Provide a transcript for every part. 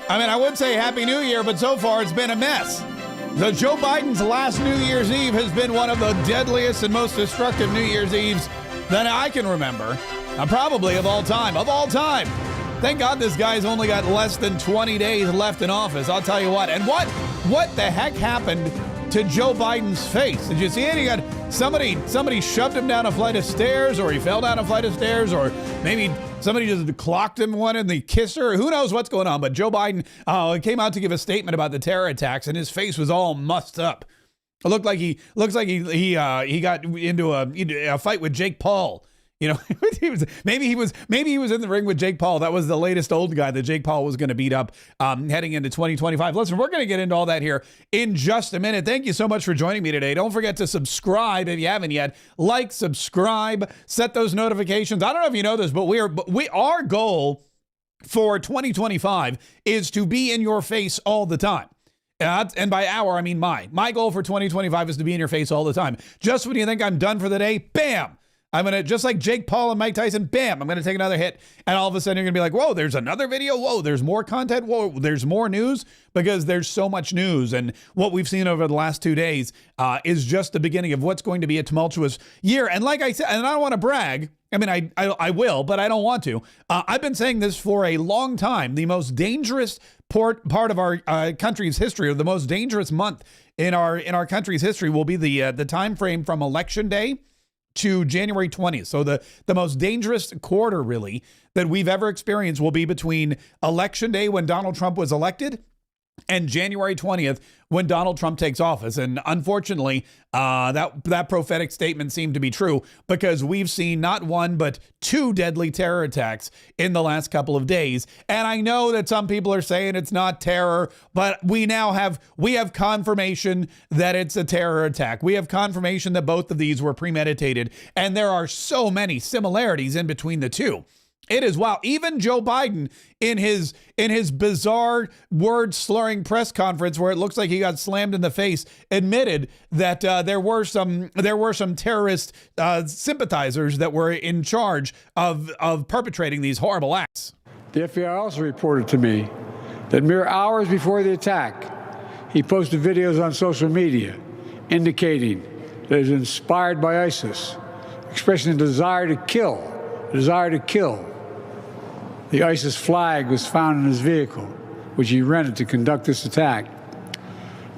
I mean, I would say Happy New Year, but so far it's been a mess. The Joe Biden's last New Year's Eve has been one of the deadliest and most destructive New Year's Eves that I can remember. Probably of all time. Of all time. Thank God this guy's only got less than 20 days left in office. I'll tell you what. And what the heck happened to Joe Biden's face? Did you see it? He got somebody shoved him down a flight of stairs, or he fell down a flight of stairs, or maybe somebody just clocked him one in the kisser. Who knows what's going on? But Joe Biden came out to give a statement about the terror attacks, and his face was all mussed up. It looks like he got into a fight with Jake Paul. You know, maybe he was in the ring with Jake Paul. That was the latest old guy that Jake Paul was going to beat up heading into 2025. Listen, we're going to get into all that here in just a minute. Thank you so much for joining me today. Don't forget to subscribe if you haven't yet. Like, subscribe, set those notifications. I don't know if you know this, but our goal for 2025 is to be in your face all the time. And by our, I mean my goal for 2025 is to be in your face all the time. Just when you think I'm done for the day, bam! I'm going to, just like Jake Paul and Mike Tyson, bam, I'm going to take another hit. And all of a sudden you're going to be like, whoa, there's another video. Whoa, there's more content. Whoa, there's more news, because there's so much news. And what we've seen over the last 2 days is just the beginning of what's going to be a tumultuous year. And like I said, and I don't want to brag. I mean, I will, but I don't want to. I've been saying this for a long time. The most dangerous part of our country's history, or the most dangerous month in our country's history, will be the time frame from Election Day to January 20th. So the most dangerous quarter, really, that we've ever experienced will be between Election Day, when Donald Trump was elected, and January 20th, when Donald Trump takes office. And unfortunately, that prophetic statement seemed to be true, because we've seen not one, but 2 deadly terror attacks in the last couple of days. And I know that some people are saying it's not terror, but we have confirmation that it's a terror attack. We have confirmation that both of these were premeditated. And there are so many similarities in between the two. It is wow. Even Joe Biden, in his bizarre word slurring press conference, where it looks like he got slammed in the face, admitted that there were some terrorist sympathizers that were in charge of perpetrating these horrible acts. The FBI also reported to me that mere hours before the attack, he posted videos on social media indicating that he was inspired by ISIS, expressing a desire to kill. The ISIS flag was found in his vehicle, which he rented to conduct this attack.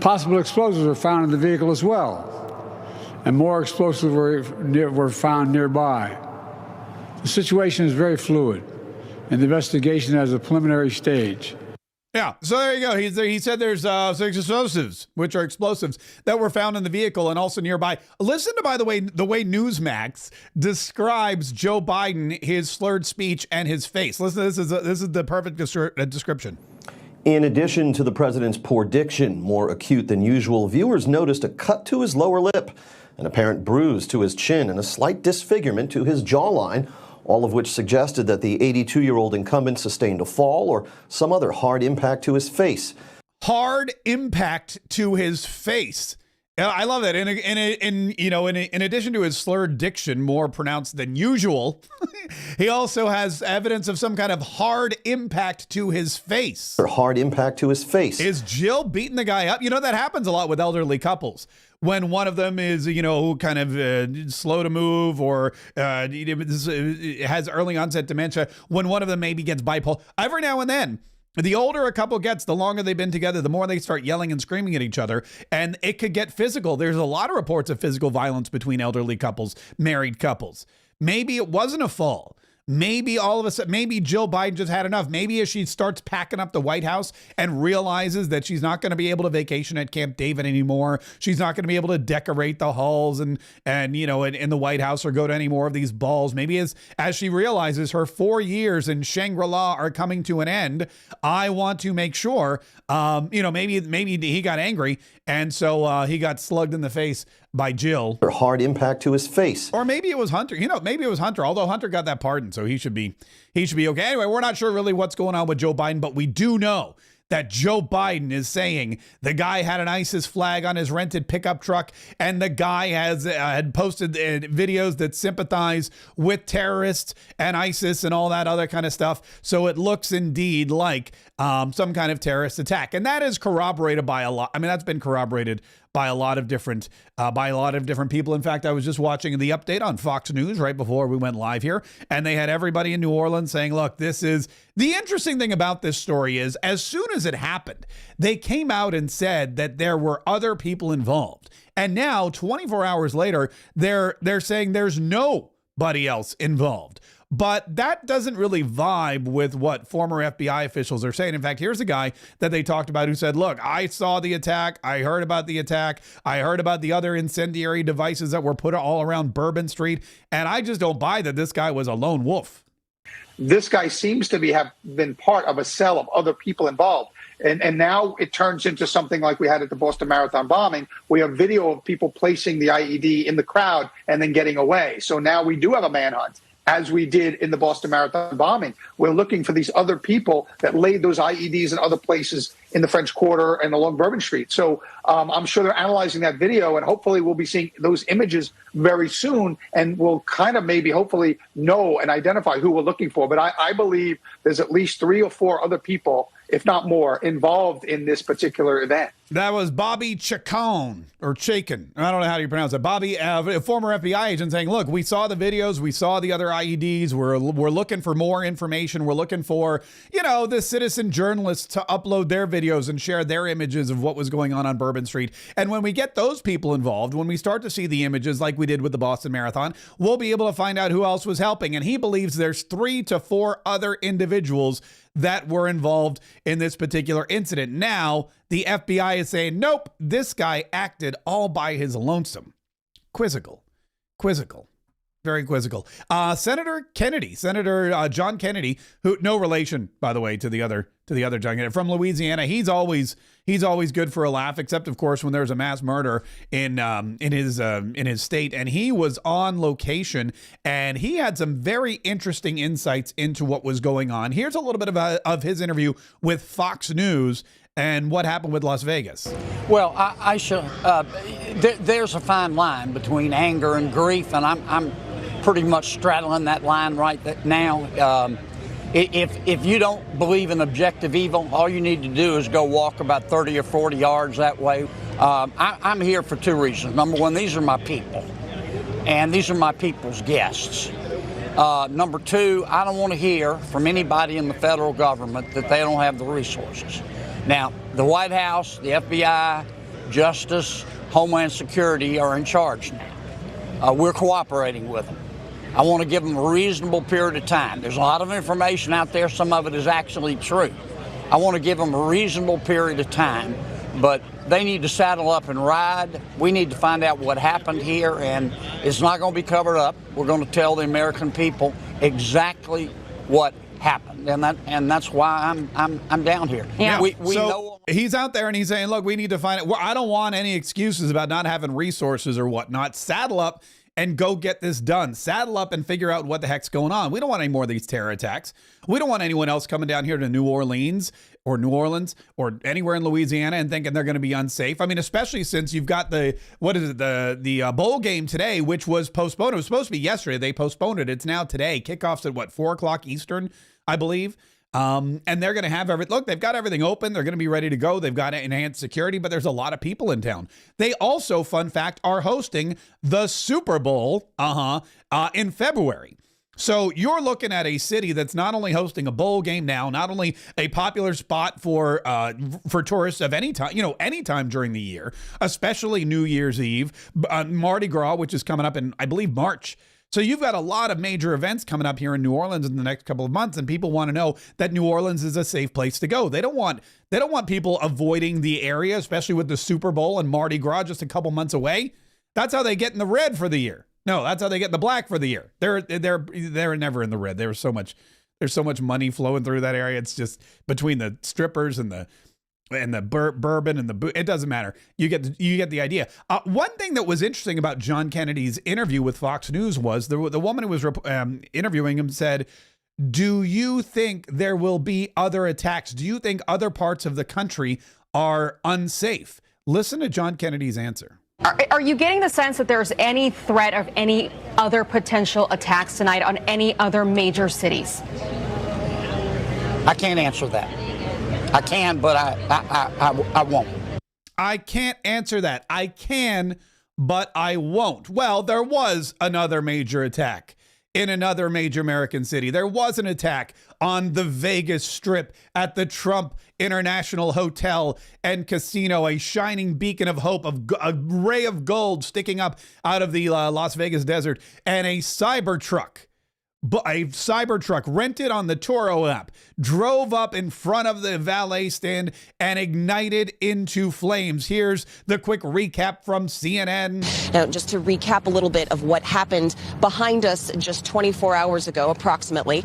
Possible explosives were found in the vehicle as well, and more explosives were found nearby. The situation is very fluid, and the investigation has a preliminary stage. Yeah, so there you go. He said there's explosives, which are explosives, that were found in the vehicle and also nearby. Listen to, by the way Newsmax describes Joe Biden, his slurred speech, and his face. Listen, this is the perfect description. In addition to the president's poor diction, more acute than usual, viewers noticed a cut to his lower lip, an apparent bruise to his chin, and a slight disfigurement to his jawline, all of which suggested that the 82-year-old incumbent sustained a fall or some other hard impact to his face. Hard impact to his face. I love that. In addition to his slurred diction, more pronounced than usual, he also has evidence of some kind of hard impact to his face. Or hard impact to his face. Is Jill beating the guy up? You know, that happens a lot with elderly couples. When one of them is, kind of slow to move, or has early onset dementia, when one of them maybe gets bipolar, every now and then, the older a couple gets, the longer they've been together, the more they start yelling and screaming at each other, and it could get physical. There's a lot of reports of physical violence between elderly couples, married couples. Maybe it wasn't a fall. Maybe all of a sudden, maybe Jill Biden just had enough. Maybe as she starts packing up the White House and realizes that she's not going to be able to vacation at Camp David anymore. She's not going to be able to decorate the halls and in the White House, or go to any more of these balls. Maybe as she realizes her 4 years in Shangri-La are coming to an end, I want to make sure, maybe he got angry, and so he got slugged in the face by Jill. Or hard impact to his face. Or maybe it was Hunter. Maybe it was Hunter, although Hunter got that pardon, so he should be okay. Anyway, we're not sure really what's going on with Joe Biden, but we do know that Joe Biden is saying the guy had an ISIS flag on his rented pickup truck, and the guy had posted videos that sympathize with terrorists and ISIS and all that other kind of stuff. So it looks indeed like some kind of terrorist attack, and that is corroborated by a lot. I mean, that's been corroborated by a lot of different people. In fact, I was just watching the update on Fox News right before we went live here, and they had everybody in New Orleans saying, look, this is the interesting thing about this story is as soon as it happened, they came out and said that there were other people involved. And now 24 hours later, they're saying there's nobody else involved. But that doesn't really vibe with what former FBI officials are saying. In fact, here's a guy that they talked about who said, look, I saw the attack. I heard about the attack. I heard about the other incendiary devices that were put all around Bourbon Street. And I just don't buy that this guy was a lone wolf. This guy seems to have been part of a cell of other people involved. And now it turns into something like we had at the Boston Marathon bombing. We have video of people placing the IED in the crowd and then getting away. So now we do have a manhunt, as we did in the Boston Marathon bombing. We're looking for these other people that laid those IEDs in other places in the French Quarter and along Bourbon Street. So I'm sure they're analyzing that video, and hopefully we'll be seeing those images very soon, and we'll kind of maybe hopefully know and identify who we're looking for. But I believe there's at least 3 or 4 other people, if not more, involved in this particular event. That was Bobby Chacon, or Chacon. I don't know how you pronounce it. Bobby, a former FBI agent, saying, look, we saw the videos. We saw the other IEDs. We're looking for more information. We're looking for, the citizen journalists to upload their videos and share their images of what was going on Bourbon Street. And when we get those people involved, when we start to see the images like we did with the Boston Marathon, we'll be able to find out who else was helping. And he believes there's 3 to 4 other individuals that were involved in this particular incident. Now, the FBI is saying, nope, this guy acted all by his lonesome. Quizzical. Very quizzical. Senator John Kennedy, who no relation, by the way, to the other John Kennedy from Louisiana. He's always good for a laugh, except of course when there's a mass murder in his state, and he was on location, and he had some very interesting insights into what was going on. Here's a little bit of his interview with Fox News and what happened with Las Vegas. Well, there's a fine line between anger and grief, and I'm pretty much straddling that line right now. If you don't believe in objective evil, all you need to do is go walk about 30 or 40 yards that way. I'm here for 2 reasons. Number one, these are my people, and these are my people's guests. Number 2, I don't want to hear from anybody in the federal government that they don't have the resources. Now, the White House, the FBI, Justice, Homeland Security are in charge now. We're cooperating with them. I want to give them a reasonable period of time. There's a lot of information out there. Some of it is actually true. I want to give them a reasonable period of time, but they need to saddle up and ride. We need to find out what happened here, and it's not going to be covered up. We're going to tell the American people exactly what happened, and that's why I'm down here. Yeah. We know he's out there and he's saying, look, we need to find it. Well, I don't want any excuses about not having resources or whatnot. Saddle up and go get this done. Saddle up and figure out what the heck's going on. We don't want any more of these terror attacks. We don't want anyone else coming down here to New Orleans or anywhere in Louisiana and thinking they're going to be unsafe. I mean, especially since you've got the bowl game today, which was postponed. It was supposed to be yesterday. They postponed it. It's now today. Kickoff's at 4 o'clock Eastern, I believe. And they're going to have they've got everything open. They're going to be ready to go. They've got enhanced security, but there's a lot of people in town. They also, fun fact, are hosting the Super Bowl in February. So you're looking at a city that's not only hosting a bowl game now, not only a popular spot for tourists of any time, anytime during the year, especially New Year's Eve, Mardi Gras, which is coming up in, I believe, March. So you've got a lot of major events coming up here in New Orleans in the next couple of months, and people want to know that New Orleans is a safe place to go. They don't want people avoiding the area, especially with the Super Bowl and Mardi Gras just a couple months away. That's how they get in the red for the year. No, that's how they get in the black for the year. They're never in the red. There's so much money flowing through that area. It's just between the strippers and the bourbon and it doesn't matter. You get the idea. One thing that was interesting about John Kennedy's interview with Fox News was the woman who was interviewing him said, do you think there will be other attacks? Do you think other parts of the country are unsafe? Listen to John Kennedy's answer. Are you getting the sense that there's any threat of any other potential attacks tonight on any other major cities? I can't answer that. I can, but I won't. I can't answer that. I can, but I won't. Well, there was another major attack in another major American city. There was an attack on the Vegas Strip at the Trump International Hotel and Casino, a shining beacon of hope, a ray of gold sticking up out of the Las Vegas desert, and a Cybertruck rented on the Turo app drove up in front of the valet stand and ignited into flames. Here's the quick recap from CNN. Now, just to recap a little bit of what happened behind us just 24 hours ago, approximately,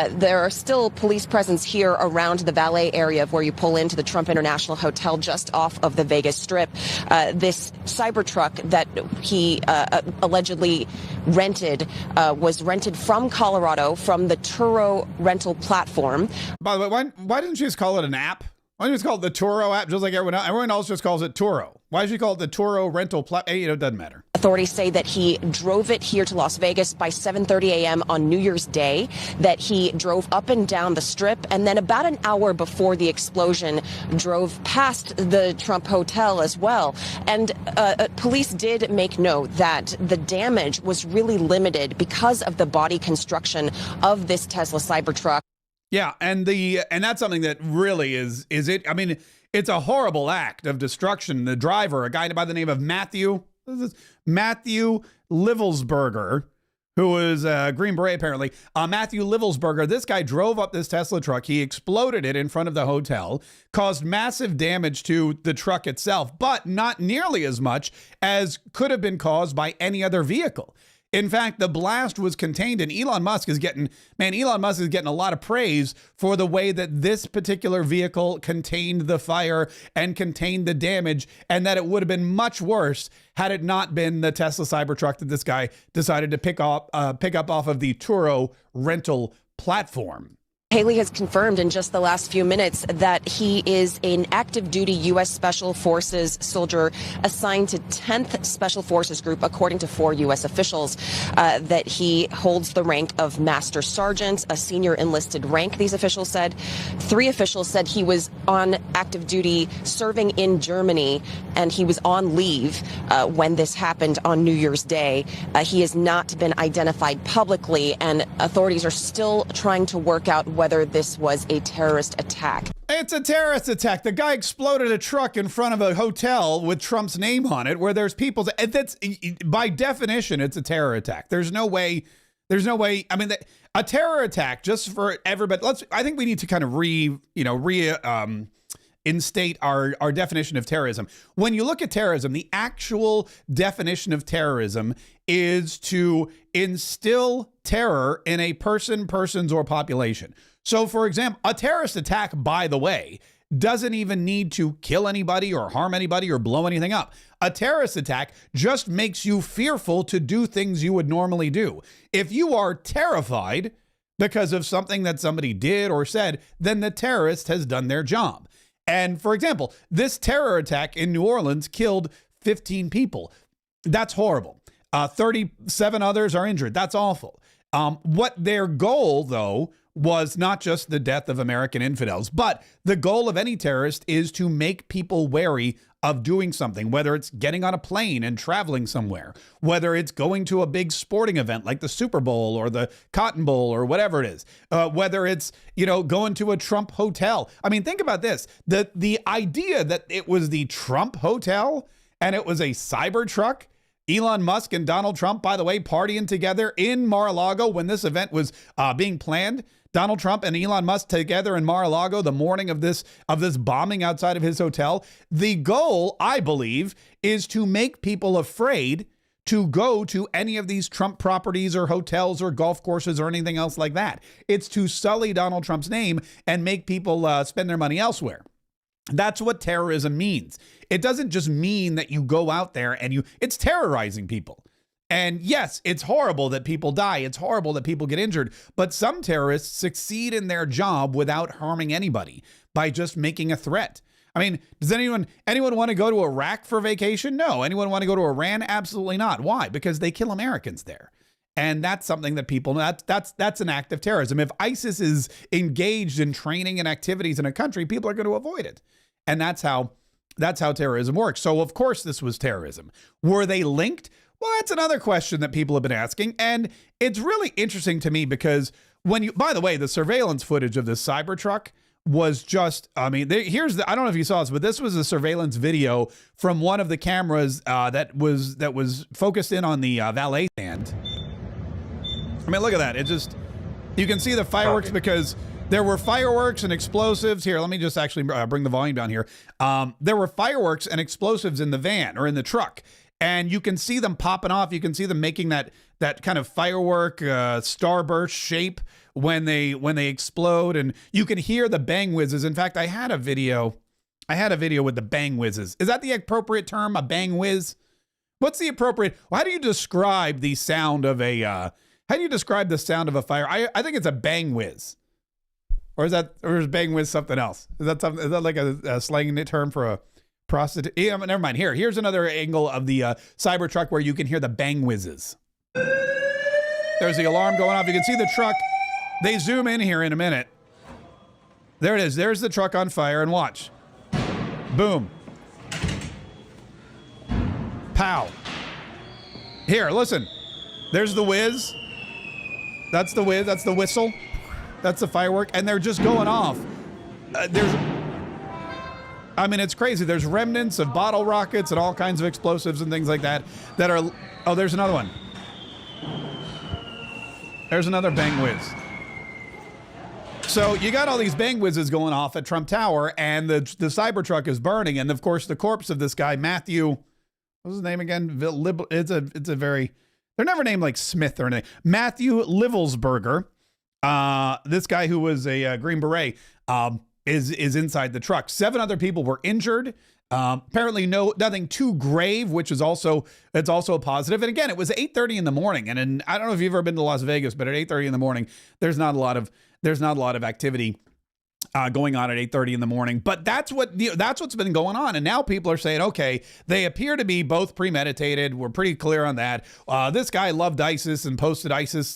there are still police presence here around the valet area of where you pull into the Trump International Hotel just off of the Vegas Strip. This Cybertruck that he allegedly rented was rented from Colorado from the Turo rental platform. By the way, why didn't she just call it an app? Why didn't you just call it the Turo app, just like everyone else? Everyone else just calls it Turo. Why did she call it the Turo rental platform? It doesn't matter. Authorities say that he drove it here to Las Vegas by 7:30 a.m. on New Year's Day, that he drove up and down the Strip, and then about an hour before the explosion drove past the Trump Hotel as well. And police did make note that the damage was really limited because of the body construction of this Tesla Cybertruck. Yeah, and that's something that really is it. I mean, it's a horrible act of destruction. The driver, a guy by the name of Matthew Livelsberger, who was Green Beret apparently. Matthew Livelsberger, this guy drove up this Tesla truck. He exploded it in front of the hotel, caused massive damage to the truck itself, but not nearly as much as could have been caused by any other vehicle. In fact, the blast was contained, and Elon Musk is getting a lot of praise for the way that this particular vehicle contained the fire and contained the damage, and that it would have been much worse had it not been the Tesla Cybertruck that this guy decided to pick up off of the Turo rental platform. Haley has confirmed in just the last few minutes that he is an active duty U.S. Special Forces soldier assigned to 10th Special Forces Group, according to 4 U.S. officials, that he holds the rank of Master Sergeant, a senior enlisted rank, these officials said. 3 officials said he was on active duty serving in Germany, and he was on leave when this happened on New Year's Day. He has not been identified publicly, and authorities are still trying to work out whether this was a terrorist attack. It's a terrorist attack. The guy exploded a truck in front of a hotel with Trump's name on it, where there's people. That's by definition, it's a terror attack. There's no way. I mean, a terror attack, just for everybody. I think we need to kind of instate our definition of terrorism. When you look at terrorism, the actual definition of terrorism is to instill terror in a person, persons, or population. So, for example, a terrorist attack, by the way, doesn't even need to kill anybody or harm anybody or blow anything up. A terrorist attack just makes you fearful to do things you would normally do. If you are terrified because of something that somebody did or said, then the terrorist has done their job. And for example, this terror attack in New Orleans killed 15 people. That's horrible. 37 others are injured. That's awful. What their goal, though, was not just the death of American infidels, but the goal of any terrorist is to make people wary of doing something, whether it's getting on a plane and traveling somewhere, whether it's going to a big sporting event like the Super Bowl or the Cotton Bowl or whatever it is, whether it's, going to a Trump hotel. I mean, think about this. The idea that it was the Trump hotel and it was a Cybertruck, Elon Musk and Donald Trump, by the way, partying together in Mar-a-Lago when this event was being planned. Donald Trump and Elon Musk together in Mar-a-Lago the morning of this bombing outside of his hotel. The goal, I believe, is to make people afraid to go to any of these Trump properties or hotels or golf courses or anything else like that. It's to sully Donald Trump's name and make people spend their money elsewhere. That's what terrorism means. It doesn't just mean that you go out there and it's terrorizing people. And yes, it's horrible that people die. It's horrible that people get injured. But some terrorists succeed in their job without harming anybody by just making a threat. I mean, does anyone want to go to Iraq for vacation? No. Anyone want to go to Iran? Absolutely not. Why? Because they kill Americans there. And that's something that people, that's an act of terrorism. If ISIS is engaged in training and activities in a country, people are going to avoid it. And that's how terrorism works. So of course this was terrorism. Were they linked? Well, that's another question that people have been asking. And it's really interesting to me because by the way, the surveillance footage of this Cybertruck was just, I mean, I don't know if you saw this, but this was a surveillance video from one of the cameras that was focused in on the valet stand. I mean, look at that. You can see the fireworks because there were fireworks and explosives. Here, let me just actually bring the volume down here. There were fireworks and explosives in the van or in the truck. And you can see them popping off. You can see them making that kind of firework starburst shape when they explode, and you can hear the bang whizzes. In fact, I had a video with the bang whizzes. Is that the appropriate term, a bang whiz? What's the appropriate? How do you describe the sound of a? How do you describe the sound of a fire? I think it's a bang whiz, or is bang whiz something else? Is that like a slang term for a prostitute? Yeah, never mind. Here's another angle of the Cybertruck where you can hear the bang whizzes. There's the alarm going off. You can see the truck. They zoom in here in a minute. There it is. There's the truck on fire, and watch. Boom. Pow. Here, listen. There's the whiz. That's the whiz. That's the whistle. That's the firework. And they're just going off. I mean, it's crazy. There's remnants of bottle rockets and all kinds of explosives and things like that are... Oh, there's another one. There's another bang whiz. So you got all these bang whizzes going off at Trump Tower, and the Cybertruck is burning. And of course, the corpse of this guy, Matthew, what's his name again? It's a very, they're never named like Smith or anything. Matthew Livelsberger, this guy who was a Green Beret, is inside the truck. 7 other people were injured. Apparently nothing too grave, which is also a positive. And again, it was 8:30 in the morning. And I don't know if you've ever been to Las Vegas, but at 8:30 in the morning, there's not a lot of activity going on at 8:30 in the morning. But that's what's been going on. And now people are saying, okay, they appear to be both premeditated. We're pretty clear on that. This guy loved ISIS and posted ISIS,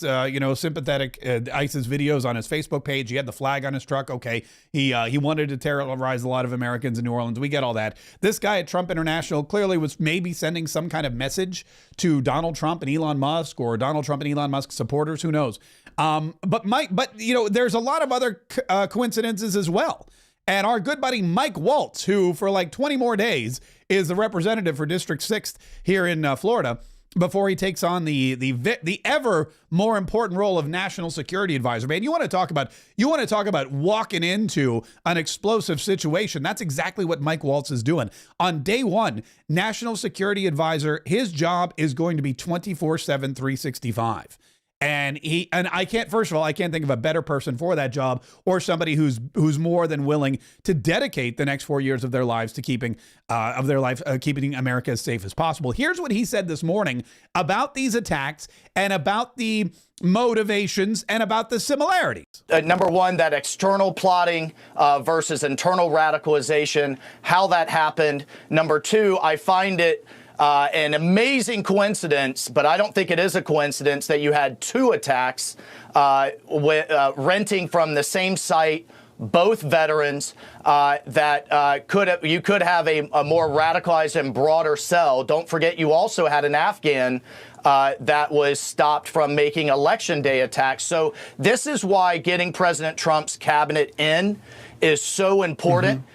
sympathetic ISIS videos on his Facebook page. He had the flag on his truck. Okay, he wanted to terrorize a lot of Americans in New Orleans. We get all that. This guy at Trump International clearly was maybe sending some kind of message to Donald Trump and Elon Musk, or Donald Trump and Elon Musk supporters. Who knows? But there's a lot of other coincidences as well. And our good buddy Mike Waltz, who for like 20 more days is the representative for District 6th here in Florida, before he takes on the ever more important role of national security advisor. Man, you want to talk about walking into an explosive situation. That's exactly what Mike Waltz is doing. On day one, national security advisor, his job is going to be 24/7, 365. And I can't think of a better person for that job, or somebody who's more than willing to dedicate the next 4 years of their lives to keeping America as safe as possible. Here's what he said this morning about these attacks and about the motivations and about the similarities. Number one, that external plotting versus internal radicalization, how that happened. Number two, I find it an amazing coincidence, but I don't think it is a coincidence, that you had 2 attacks renting from the same site, both veterans, you could have a more radicalized and broader cell. Don't forget, you also had an Afghan that was stopped from making election day attacks. So this is why getting President Trump's cabinet in is so important. Mm-hmm.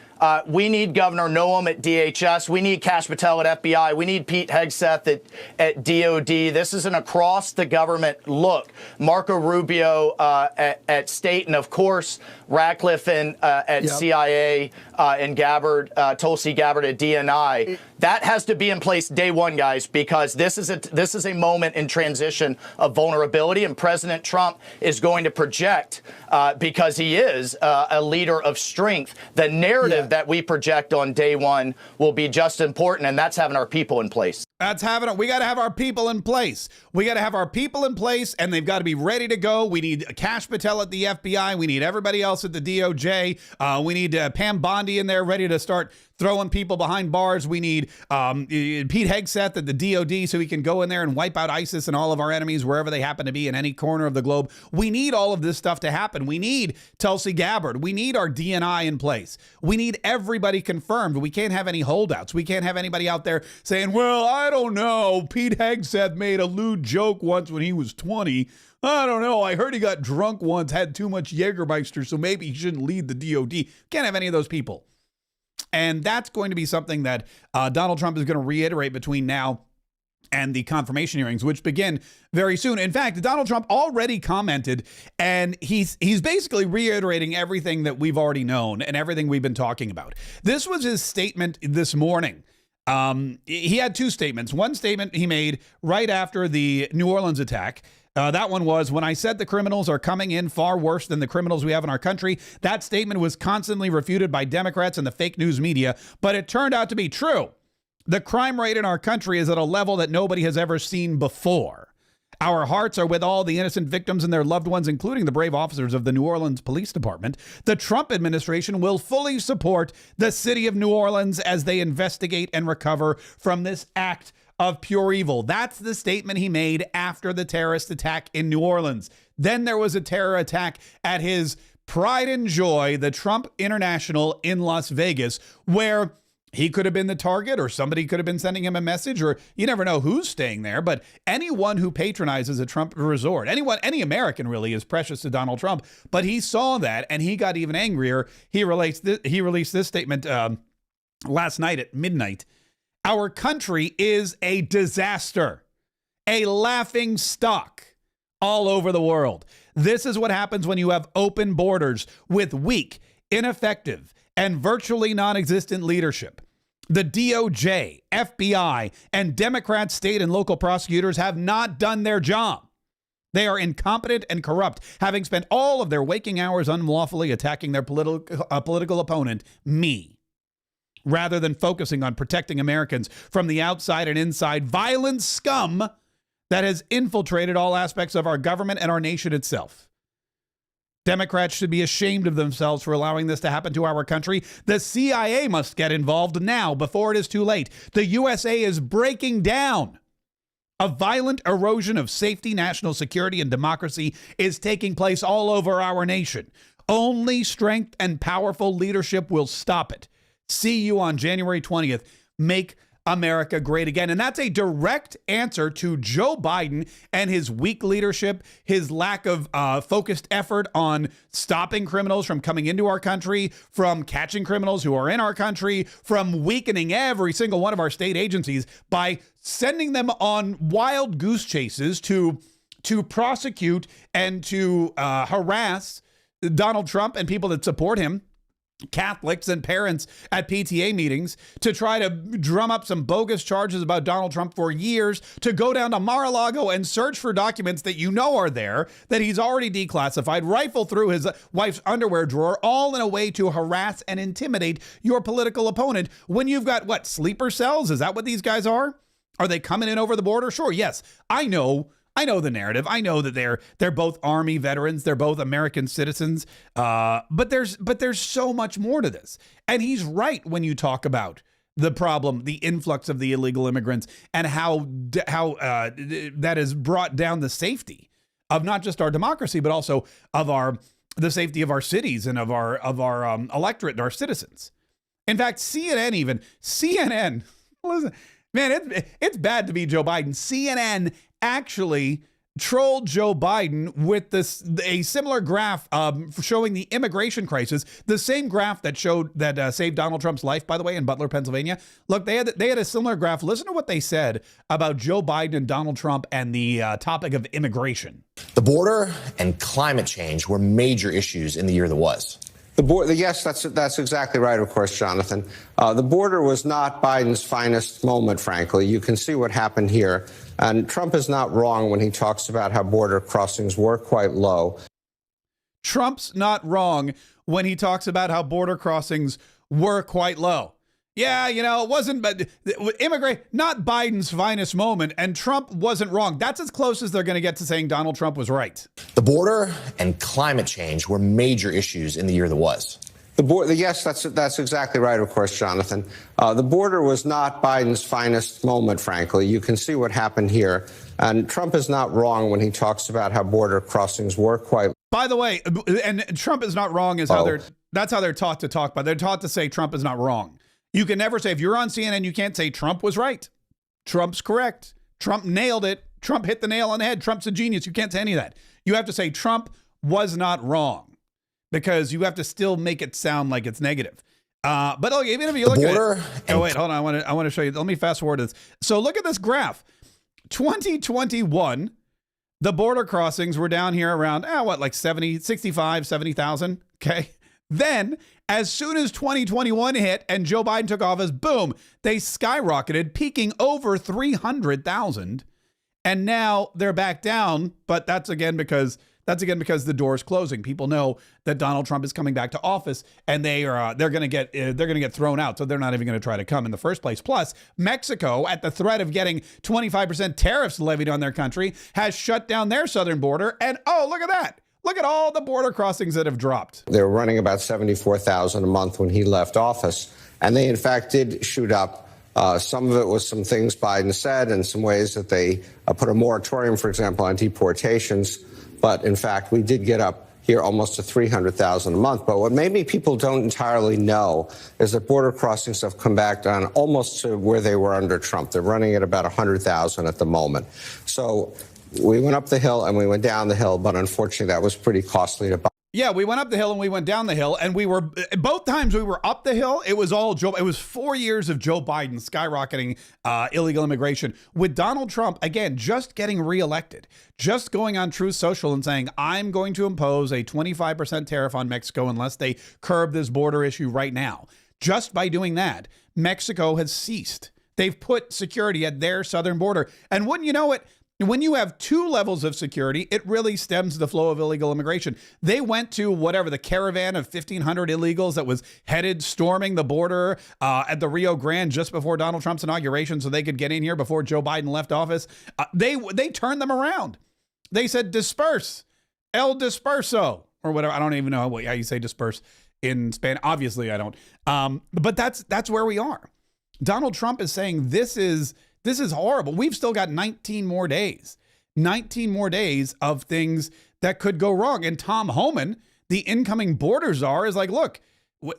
We need Governor Noam at DHS. We need Kash Patel at FBI. We need Pete Hegseth at DOD. This is an across-the-government look. Marco Rubio at State, and, of course, Ratcliffe at CIA, and Tulsi Gabbard at DNI. That has to be in place day one, guys, because this is a moment in transition of vulnerability, and President Trump is going to project, because he is a leader of strength, the narrative that we project on day one will be just important, and that's having our people in place. We got to have our people in place. We got to have our people in place, and they've got to be ready to go. We need Kash Patel at the FBI. We need everybody else at the DOJ. We need Pam Bondi in there ready to start throwing people behind bars. We need Pete Hegseth at the DOD so he can go in there and wipe out ISIS and all of our enemies wherever they happen to be in any corner of the globe. We need all of this stuff to happen. We need Tulsi Gabbard. We need our DNI in place. We need everybody confirmed. We can't have any holdouts. We can't have anybody out there saying, well, I don't know. Pete Hegseth made a lewd joke once when he was 20. I don't know. I heard he got drunk once, had too much Jägermeister, so maybe he shouldn't lead the DOD. Can't have any of those people. And that's going to be something that Donald Trump is going to reiterate between now and the confirmation hearings, which begin very soon. In fact, Donald Trump already commented, and he's basically reiterating everything that we've already known and everything we've been talking about. This was his statement this morning. He had two statements. One statement he made right after the New Orleans attack. That one was, when I said the criminals are coming in far worse than the criminals we have in our country, that statement was constantly refuted by Democrats and the fake news media, but it turned out to be true. The crime rate in our country is at a level that nobody has ever seen before. Our hearts are with all the innocent victims and their loved ones, including the brave officers of the New Orleans Police Department. The Trump administration will fully support the city of New Orleans as they investigate and recover from this act of pure evil. That's the statement he made after the terrorist attack in New Orleans. Then there was a terror attack at his pride and joy, the Trump International in Las Vegas, where he could have been the target, or somebody could have been sending him a message, or you never know who's staying there. But anyone who patronizes a Trump resort, any American really, is precious to Donald Trump. But he saw that and he got even angrier. He released this statement last night at midnight. Our country is a disaster, a laughing stock all over the world. This is what happens when you have open borders with weak, ineffective, and virtually non-existent leadership. The DOJ, FBI, and Democrat state and local prosecutors have not done their job. They are incompetent and corrupt, having spent all of their waking hours unlawfully attacking their political opponent, me, rather than focusing on protecting Americans from the outside and inside violent scum that has infiltrated all aspects of our government and our nation itself. Democrats should be ashamed of themselves for allowing this to happen to our country. The CIA must get involved now before it is too late. The USA is breaking down. A violent erosion of safety, national security, and democracy is taking place all over our nation. Only strength and powerful leadership will stop it. See you on January 20th. Make America great again. And that's a direct answer to Joe Biden and his weak leadership, his lack of focused effort on stopping criminals from coming into our country, from catching criminals who are in our country, from weakening every single one of our state agencies by sending them on wild goose chases to prosecute and to harass Donald Trump and people that support him, Catholics and parents at PTA meetings, to try to drum up some bogus charges about Donald Trump for years, to go down to Mar-a-Lago and search for documents that you know are there, that he's already declassified, rifle through his wife's underwear drawer, all in a way to harass and intimidate your political opponent when you've got, what, sleeper cells? Is that what these guys are? Are they coming in over the border? Sure, yes. I know the narrative. I know that they're both Army veterans. They're both American citizens. But there's so much more to this. And he's right when you talk about the problem, the influx of the illegal immigrants, and how that has brought down the safety of not just our democracy, but also of the safety of our cities and of our electorate and our citizens. In fact, CNN, listen, man, it's bad to be Joe Biden. CNN actually trolled Joe Biden with a similar graph showing the immigration crisis, the same graph that saved Donald Trump's life, by the way, in Butler, Pennsylvania. Look, they had a similar graph. Listen to what they said about Joe Biden and Donald Trump and the topic of immigration. The border and climate change were major issues in the year that was. Yes, that's exactly right, of course, Jonathan. The border was not Biden's finest moment, frankly. You can see what happened here. And Trump is not wrong when he talks about how border crossings were quite low. Trump's not wrong when he talks about how border crossings were quite low. Yeah, it wasn't, but not Biden's finest moment, and Trump wasn't wrong. That's as close as they're going to get to saying Donald Trump was right. The border and climate change were major issues in the year that was. Yes, that's exactly right, of course, Jonathan. The border was not Biden's finest moment, frankly. You can see what happened here. And Trump is not wrong when he talks about how border crossings were quite. By the way, and Trump is not wrong is that's how they're taught to talk, but they're taught to say Trump is not wrong. You can never say, if you're on CNN, you can't say Trump was right. Trump's correct. Trump nailed it. Trump hit the nail on the head. Trump's a genius. You can't say any of that. You have to say Trump was not wrong, because you have to still make it sound like it's negative. But look, even if you look at it, oh wait, hold on. I want to show you. Let me fast forward this. So look at this graph. 2021, the border crossings were down here around, like 65, 70,000. Okay. Then as soon as 2021 hit and Joe Biden took office, boom, they skyrocketed, peaking over 300,000. And now they're back down. But that's again because the door is closing. People know that Donald Trump is coming back to office, and they're going to get thrown out. So they're not even going to try to come in the first place. Plus, Mexico, at the threat of getting 25% tariffs levied on their country, has shut down their southern border. And oh, look at that. Look at all the border crossings that have dropped. They were running about 74,000 a month when he left office. And they, in fact, did shoot up. Some of it was some things Biden said and some ways that they put a moratorium, for example, on deportations. But in fact, we did get up here almost to 300,000 a month. But what maybe people don't entirely know is that border crossings have come back down almost to where they were under Trump. They're running at about 100,000 at the moment. So we went up the hill and we went down the hill, but unfortunately that was pretty costly to buy. Yeah, we went up the hill and we went down the hill, and both times we were up the hill, it was all Joe. It was 4 years of Joe Biden skyrocketing illegal immigration. With Donald Trump, again, just getting reelected, just going on Truth Social and saying, I'm going to impose a 25% tariff on Mexico unless they curb this border issue right now. Just by doing that, Mexico has ceased. They've put security at their southern border. And wouldn't you know it, when you have two levels of security, it really stems the flow of illegal immigration. They went to the caravan of 1,500 illegals that was headed storming the border at the Rio Grande just before Donald Trump's inauguration so they could get in here before Joe Biden left office. They turned them around. They said, disperse, el disperso, or whatever. I don't even know how you say disperse in Spanish. Obviously, I don't. But that's where we are. Donald Trump is saying this is horrible. We've still got 19 more days of things that could go wrong. And Tom Homan, the incoming border czar, is like, look,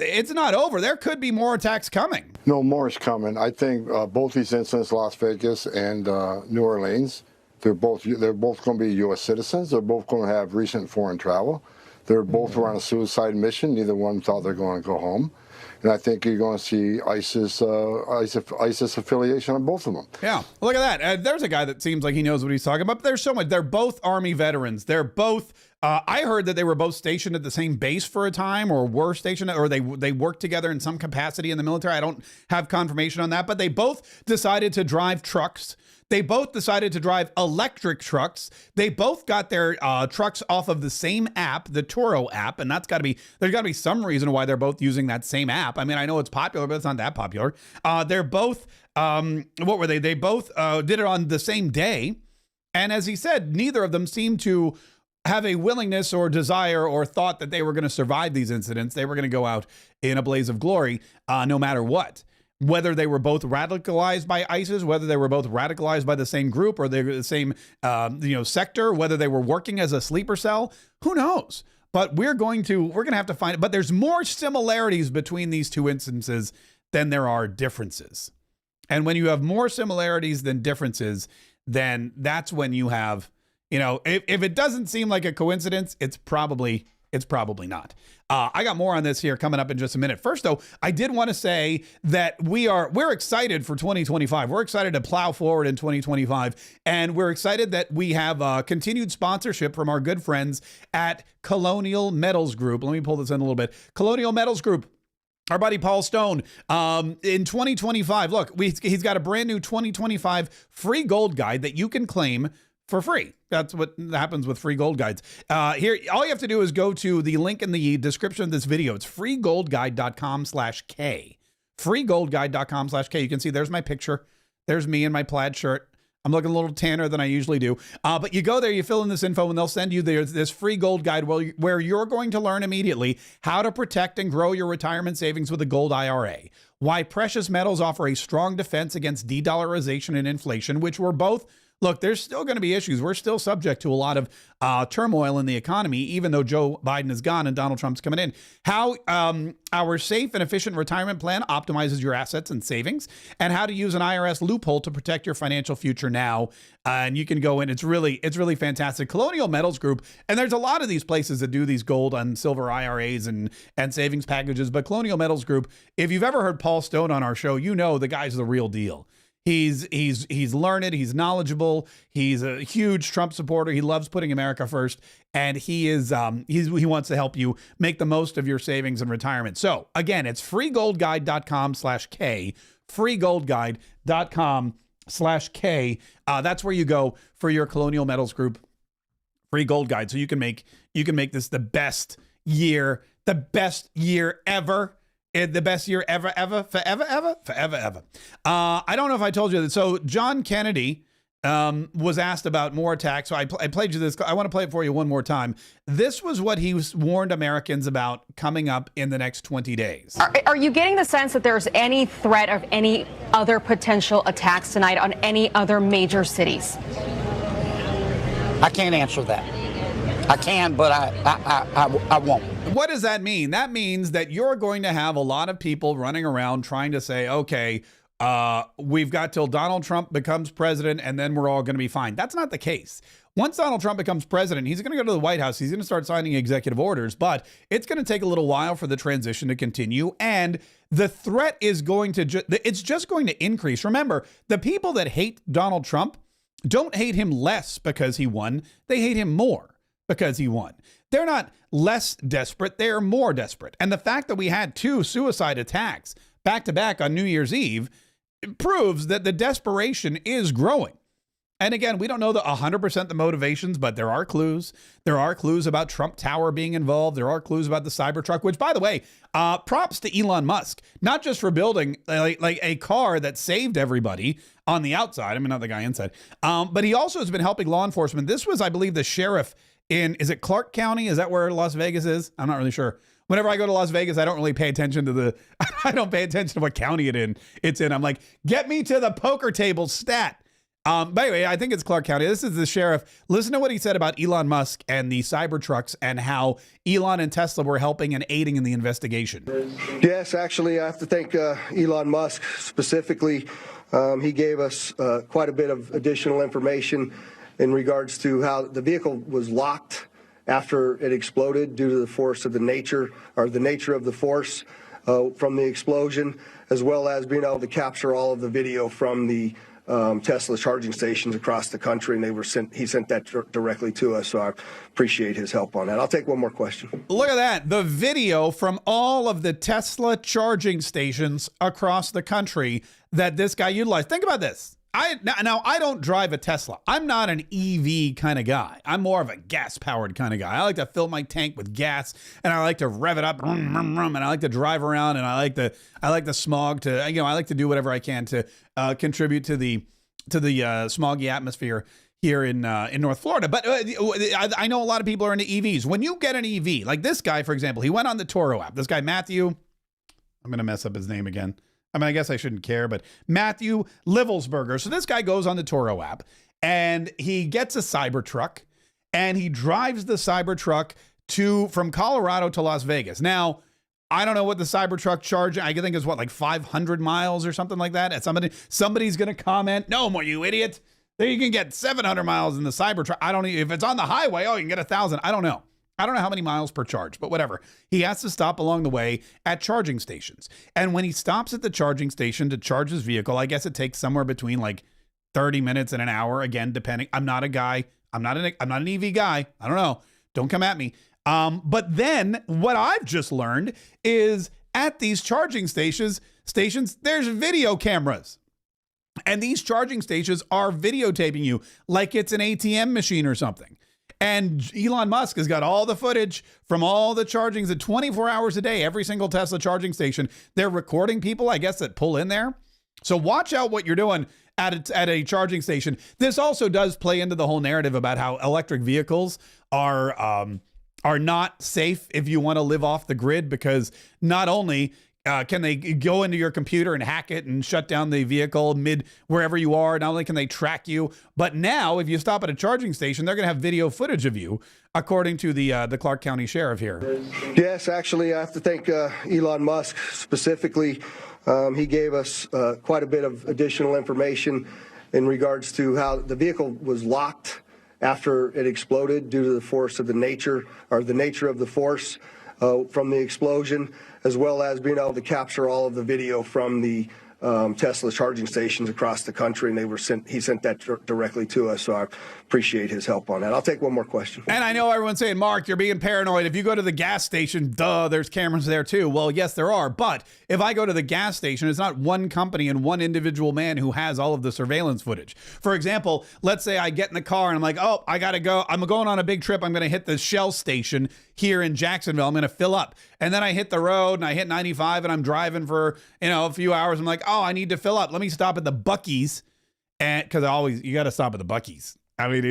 it's not over. There could be more attacks coming. No, more is coming. I think both these incidents, Las Vegas and New Orleans, they're both going to be U.S. citizens. They're both going to have recent foreign travel. They're both on a suicide mission. Neither one thought they're going to go home. And I think you're going to see ISIS affiliation on both of them. Yeah, look at that. There's a guy that seems like he knows what he's talking about. But there's so much. They're both Army veterans. They're both. I heard that they were both stationed at the same base for a time, or were stationed, or they worked together in some capacity in the military. I don't have confirmation on that, but they both decided to drive trucks. They both decided to drive electric trucks. They both got their trucks off of the same app, the Turo app, and there's got to be some reason why they're both using that same app. I mean, I know it's popular, but it's not that popular. They're both, what were they? They both did it on the same day. And as he said, neither of them seemed to have a willingness or desire or thought that they were going to survive these incidents. They were going to go out in a blaze of glory, no matter what. Whether they were both radicalized by ISIS, whether they were both radicalized by the same group or they were the same, sector, whether they were working as a sleeper cell, who knows? But we're going to have to find it. But there's more similarities between these two instances than there are differences. And when you have more similarities than differences, then that's when you have, if it doesn't seem like a coincidence, it's probably not. I got more on this here coming up in just a minute. First, though, I did want to say that we're excited for 2025. We're excited to plow forward in 2025, and we're excited that we have continued sponsorship from our good friends at Colonial Metals Group. Let me pull this in a little bit. Colonial Metals Group. Our buddy Paul Stone, in 2025, look, he's got a brand new 2025 free gold guide that you can claim for free. That's what happens with free gold guides. Here, all you have to do is go to the link in the description of this video. It's freegoldguide.com/K. freegoldguide.com/K. You can see there's my picture. There's me in my plaid shirt. I'm looking a little tanner than I usually do. But you go there, you fill in this info, and they'll send you this free gold guide where you're going to learn immediately how to protect and grow your retirement savings with a gold IRA, why precious metals offer a strong defense against de-dollarization and inflation, which we're both. Look, there's still going to be issues. We're still subject to a lot of turmoil in the economy, even though Joe Biden is gone and Donald Trump's coming in. How our safe and efficient retirement plan optimizes your assets and savings, and how to use an IRS loophole to protect your financial future now. And you can go in. It's really fantastic. Colonial Metals Group, and there's a lot of these places that do these gold and silver IRAs and savings packages. But Colonial Metals Group, if you've ever heard Paul Stone on our show, you know the guy's the real deal. He's learned, he's knowledgeable, he's a huge Trump supporter, he loves putting America first, and he wants to help you make the most of your savings and retirement. So again, it's freegoldguide.com/K, freegoldguide.com/K. That's where you go for your Colonial Metals Group free gold guide. So you can make this the best year ever. The best year ever. I don't know if I told you that. So John Kennedy was asked about more attacks. So I played you this. I want to play it for you one more time. This was what he warned Americans about coming up in the next 20 days. Are you getting the sense that there's any threat of any other potential attacks tonight on any other major cities? I can't answer that. I can, but I won't. What does that mean? That means that you're going to have a lot of people running around trying to say, okay, we've got till Donald Trump becomes president and then we're all going to be fine. That's not the case. Once Donald Trump becomes president, he's going to go to the White House. He's going to start signing executive orders, but it's going to take a little while for the transition to continue. And the threat is going to, it's just going to increase. Remember, the people that hate Donald Trump don't hate him less because he won. They hate him more because he won. They're not less desperate, they're more desperate. And the fact that we had 2 suicide attacks back to back on New Year's Eve proves that the desperation is growing. And again, we don't know 100% the motivations, but there are clues. There are clues about Trump Tower being involved. There are clues about the Cybertruck, which, by the way, props to Elon Musk, not just for building like a car that saved everybody on the outside. I mean, not the guy inside. But he also has been helping law enforcement. This was, I believe, the sheriff is it Clark County? Is that where Las Vegas is? I'm not really sure. Whenever I go to Las Vegas, I don't really pay attention to I don't pay attention to what county it's in. I'm like, get me to the poker table stat. But anyway, I think it's Clark County. This is the sheriff. Listen to what he said about Elon Musk and the Cybertrucks and how Elon and Tesla were helping and aiding in the investigation. Yes, actually, I have to thank Elon Musk specifically. He gave us quite a bit of additional information in regards to how the vehicle was locked after it exploded due to the force of the nature of the force from the explosion, as well as being able to capture all of the video from the Tesla charging stations across the country, and he sent that directly to us, so I appreciate his help on that. I'll take one more question. Look at that. The video from all of the Tesla charging stations across the country that this guy utilized. Think about this. Now, I don't drive a Tesla. I'm not an EV kind of guy. I'm more of a gas-powered kind of guy. I like to fill my tank with gas, and I like to rev it up, and I like to drive around, and I like the smog to, I like to do whatever I can to contribute to the smoggy atmosphere here in North Florida. But I know a lot of people are into EVs. When you get an EV, like this guy, for example, he went on the Toro app. This guy, Matthew, I'm going to mess up his name again. I mean, I guess I shouldn't care, but Matthew Livelsberger. So this guy goes on the Toro app and he gets a Cybertruck and he drives the Cybertruck from Colorado to Las Vegas. Now, I don't know what the Cybertruck charge. I think is like 500 miles or something like that. And somebody's going to comment, no more, you idiot. There you can get 700 miles in the Cybertruck. I don't know if it's on the highway. Oh, you can get 1,000. I don't know. I don't know how many miles per charge, but whatever. He has to stop along the way at charging stations. And when he stops at the charging station to charge his vehicle, I guess it takes somewhere between like 30 minutes and an hour, again, depending. I'm not an EV guy. I don't know. Don't come at me. But then what I've just learned is at these charging stations, there's video cameras. And these charging stations are videotaping you like it's an ATM machine or something. And Elon Musk has got all the footage from all the chargings at 24 hours a day, every single Tesla charging station. They're recording people, I guess, that pull in there. So watch out what you're doing at a charging station. This also does play into the whole narrative about how electric vehicles are not safe if you want to live off the grid, because not only can they go into your computer and hack it and shut down the vehicle wherever you are, not only can they track you, but now if you stop at a charging station, they're going to have video footage of you, according to the Clark County Sheriff here. Yes, actually, I have to thank Elon Musk specifically. He gave us quite a bit of additional information in regards to how the vehicle was locked after it exploded due to the force of the nature of the force from the explosion, as well as being able to capture all of the video from the Tesla charging stations across the country, and he sent that directly to us, so I appreciate his help on that. I'll take one more question. And I know everyone's saying, Mark, you're being paranoid. If you go to the gas station, there's cameras there too. Well, yes, there are, but if I go to the gas station, it's not one company and one individual man who has all of the surveillance footage. For example, let's say I get in the car and I'm like, oh, I gotta go. I'm going on a big trip. I'm gonna hit the Shell station here in Jacksonville. I'm gonna fill up. And then I hit the road and I hit 95 and I'm driving for, a few hours. I'm like, oh, I need to fill up. Let me stop at the Buc-ee's. And because you got to stop at the Buc-ee's. I mean,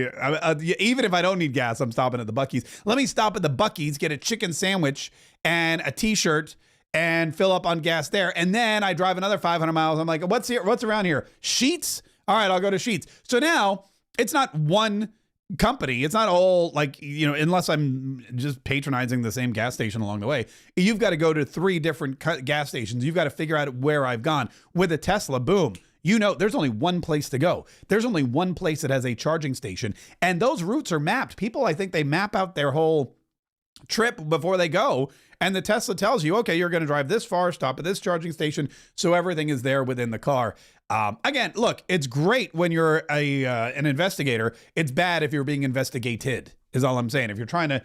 even if I don't need gas, I'm stopping at the Buc-ee's. Let me stop at the Buc-ee's, get a chicken sandwich and a t-shirt and fill up on gas there. And then I drive another 500 miles. I'm like, what's around here? Sheetz? All right, I'll go to Sheetz. So now it's not one company. It's not all unless I'm just patronizing the same gas station along the way. You've got to go to 3 different gas stations. You've got to figure out where I've gone. With a Tesla, boom. There's only one place to go. There's only one place that has a charging station. And those routes are mapped. People, I think they map out their whole trip before they go. And the Tesla tells you, okay, you're going to drive this far, stop at this charging station. So everything is there within the car. Again, look, it's great when you're an investigator. It's bad if you're being investigated, is all I'm saying. If you're going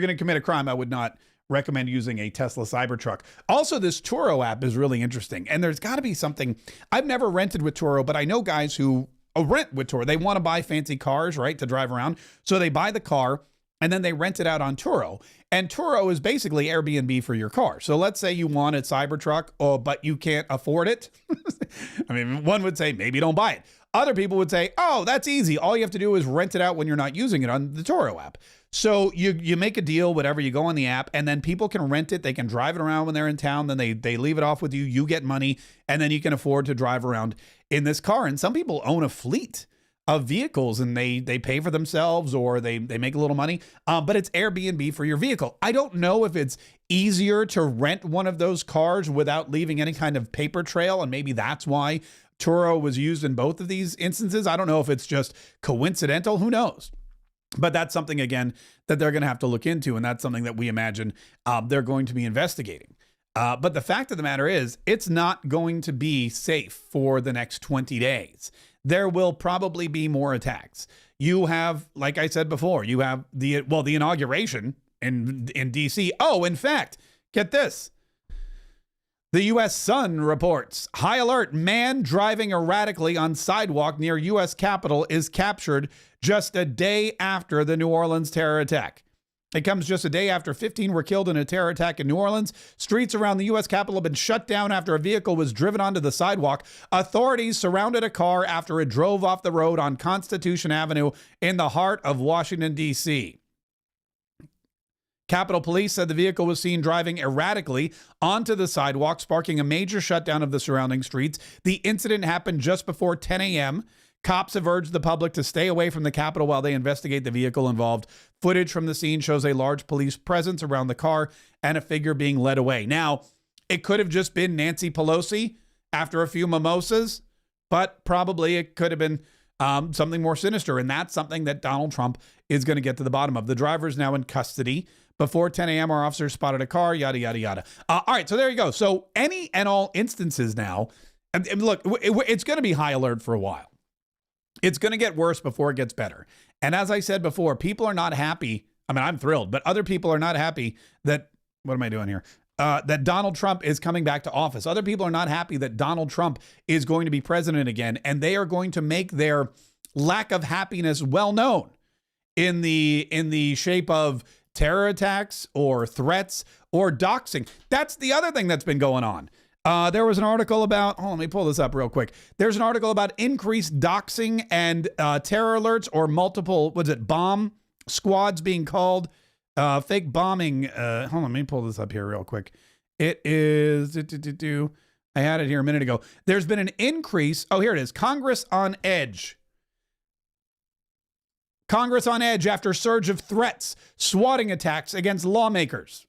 to commit a crime, I would not recommend using a Tesla Cybertruck. Also, this Turo app is really interesting. And there's got to be something. I've never rented with Turo, but I know guys who rent with Turo. They want to buy fancy cars, right, to drive around. So they buy the car and then they rent it out on Turo. And Turo is basically Airbnb for your car. So let's say you want a Cybertruck, but you can't afford it. I mean, one would say, maybe don't buy it. Other people would say, oh, that's easy. All you have to do is rent it out when you're not using it on the Turo app. So you make a deal, whatever, you go on the app, and then people can rent it. They can drive it around when they're in town. Then they leave it off with you. You get money, and then you can afford to drive around in this car. And some people own a fleet of vehicles, and they pay for themselves, or they make a little money. But it's Airbnb for your vehicle. I don't know if it's easier to rent one of those cars without leaving any kind of paper trail, and maybe that's why Turo was used in both of these instances. I don't know if it's just coincidental. Who knows? But that's something, again, that they're going to have to look into, and that's something that we imagine they're going to be investigating. But the fact of the matter is, it's not going to be safe for the next 20 days. There will probably be more attacks. You have, like I said before, you have the inauguration in D.C. Oh, in fact, get this. The U.S. Sun reports, high alert, man driving erratically on sidewalk near U.S. Capitol is captured just a day after the New Orleans terror attack. It comes just a day after 15 were killed in a terror attack in New Orleans. Streets around the U.S. Capitol have been shut down after a vehicle was driven onto the sidewalk. Authorities surrounded a car after it drove off the road on Constitution Avenue in the heart of Washington, D.C. Capitol Police said the vehicle was seen driving erratically onto the sidewalk, sparking a major shutdown of the surrounding streets. The incident happened just before 10 a.m. Cops have urged the public to stay away from the Capitol while they investigate the vehicle involved. Footage from the scene shows a large police presence around the car and a figure being led away. Now, it could have just been Nancy Pelosi after a few mimosas, but probably it could have been something more sinister, and that's something that Donald Trump is going to get to the bottom of. The driver is now in custody. Before 10 a.m., our officers spotted a car, yada, yada, yada. All right, so there you go. So any and all instances now, and look, it's going to be high alert for a while. It's going to get worse before it gets better. And as I said before, people are not happy. I mean, I'm thrilled, but other people are not happy that, what am I doing here? That Donald Trump is coming back to office. Other people are not happy that Donald Trump is going to be president again, and they are going to make their lack of happiness well known. in the shape of terror attacks or threats or doxing. That's the other thing that's been going on. There was an article about, let me pull this up real quick. There's an article about increased doxing and terror alerts or multiple, bomb squads being called, fake bombing. Hold on, let me pull this up here real quick. It is, I had it here a minute ago. There's been an increase. Oh, here it is. Congress on edge. Congress on edge after surge of threats, swatting attacks against lawmakers.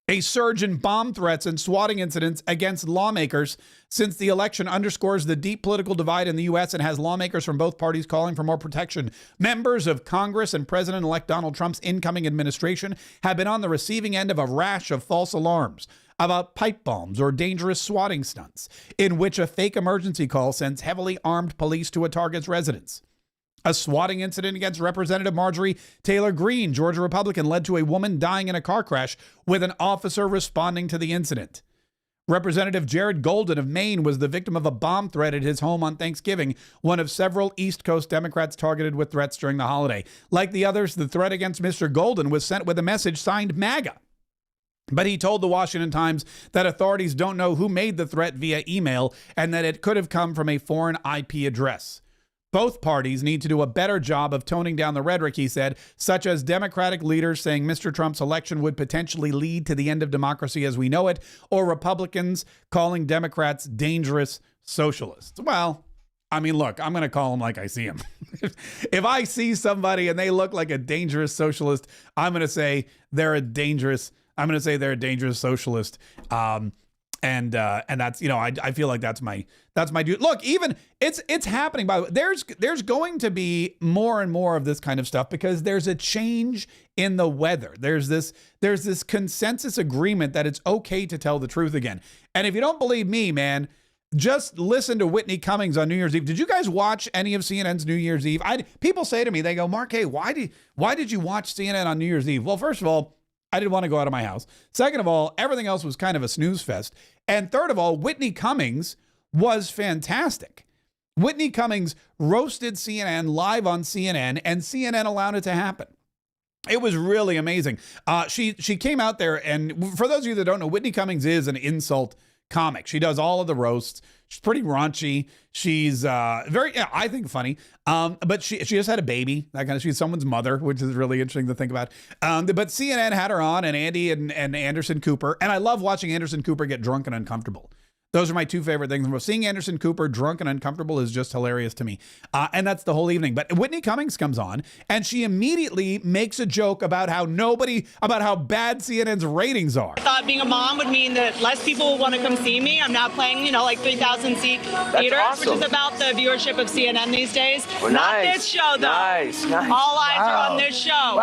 A surge in bomb threats and swatting incidents against lawmakers since the election underscores the deep political divide in the U.S. and has lawmakers from both parties calling for more protection. Members of Congress and President-elect Donald Trump's incoming administration have been on the receiving end of a rash of false alarms about pipe bombs or dangerous swatting stunts, in which a fake emergency call sends heavily armed police to a target's residence. A swatting incident against Representative Marjorie Taylor Greene, Georgia Republican, led to a woman dying in a car crash with an officer responding to the incident. Representative Jared Golden of Maine was the victim of a bomb threat at his home on Thanksgiving, one of several East Coast Democrats targeted with threats during the holiday. Like the others, the threat against Mr. Golden was sent with a message signed MAGA. But he told the Washington Times that authorities don't know who made the threat via email and that it could have come from a foreign IP address. Both parties need to do a better job of toning down the rhetoric, he said, such as Democratic leaders saying Mr. Trump's election would potentially lead to the end of democracy as we know it, or Republicans calling Democrats dangerous socialists. Well, I mean, look, I'm going to call them like I see them. If I see somebody and they look like a dangerous socialist, I'm going to say they're a dangerous socialist. And that's, I feel like that's my dude. Look, even it's happening, by the way. There's going to be more and more of this kind of stuff because there's a change in the weather. There's this consensus agreement that it's okay to tell the truth again. And if you don't believe me, man, just listen to Whitney Cummings on New Year's Eve. Did you guys watch any of CNN's New Year's Eve? People say to me, they go, Mark, hey, why did you watch CNN on New Year's Eve? Well, first of all, I didn't want to go out of my house. Second of all, everything else was kind of a snooze fest. And third of all, Whitney Cummings was fantastic. Whitney Cummings roasted CNN live on CNN, and CNN allowed it to happen. It was really amazing. She came out there, and for those of you that don't know, Whitney Cummings is an insult comic. She does all of the roasts. She's pretty raunchy. She's very, I think, funny. But she just had a baby. She's someone's mother, which is really interesting to think about. But CNN had her on, and Andy and Anderson Cooper. And I love watching Anderson Cooper get drunk and uncomfortable. Those are my two favorite things. Seeing Anderson Cooper drunk and uncomfortable is just hilarious to me. And that's the whole evening. But Whitney Cummings comes on and she immediately makes a joke about how bad CNN's ratings are. I thought being a mom would mean that less people would want to come see me. I'm now playing, like 3,000 seat theater, awesome. Which is about the viewership of CNN these days. Well, Not nice. this show, though. Nice. All eyes are on this show.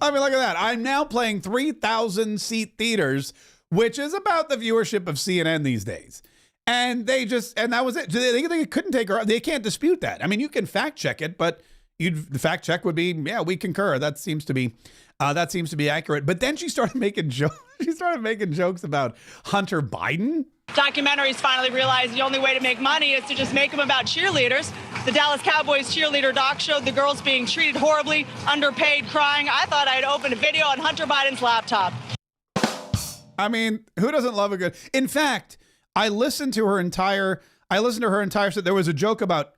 I mean, look at that. I'm now playing 3,000 seat theaters, which is about the viewership of CNN these days. And that was it. They couldn't take her. They can't dispute that. I mean, you can fact check it, but the fact check would be, yeah, we concur. That seems to be accurate. But then she started making jokes. She started making jokes about Hunter Biden. Documentaries finally realized the only way to make money is to just make them about cheerleaders. The Dallas Cowboys cheerleader doc showed the girls being treated horribly, underpaid, crying. I thought I'd open a video on Hunter Biden's laptop. I mean, who doesn't love a good? In fact, I listened to her entire set. There was a joke about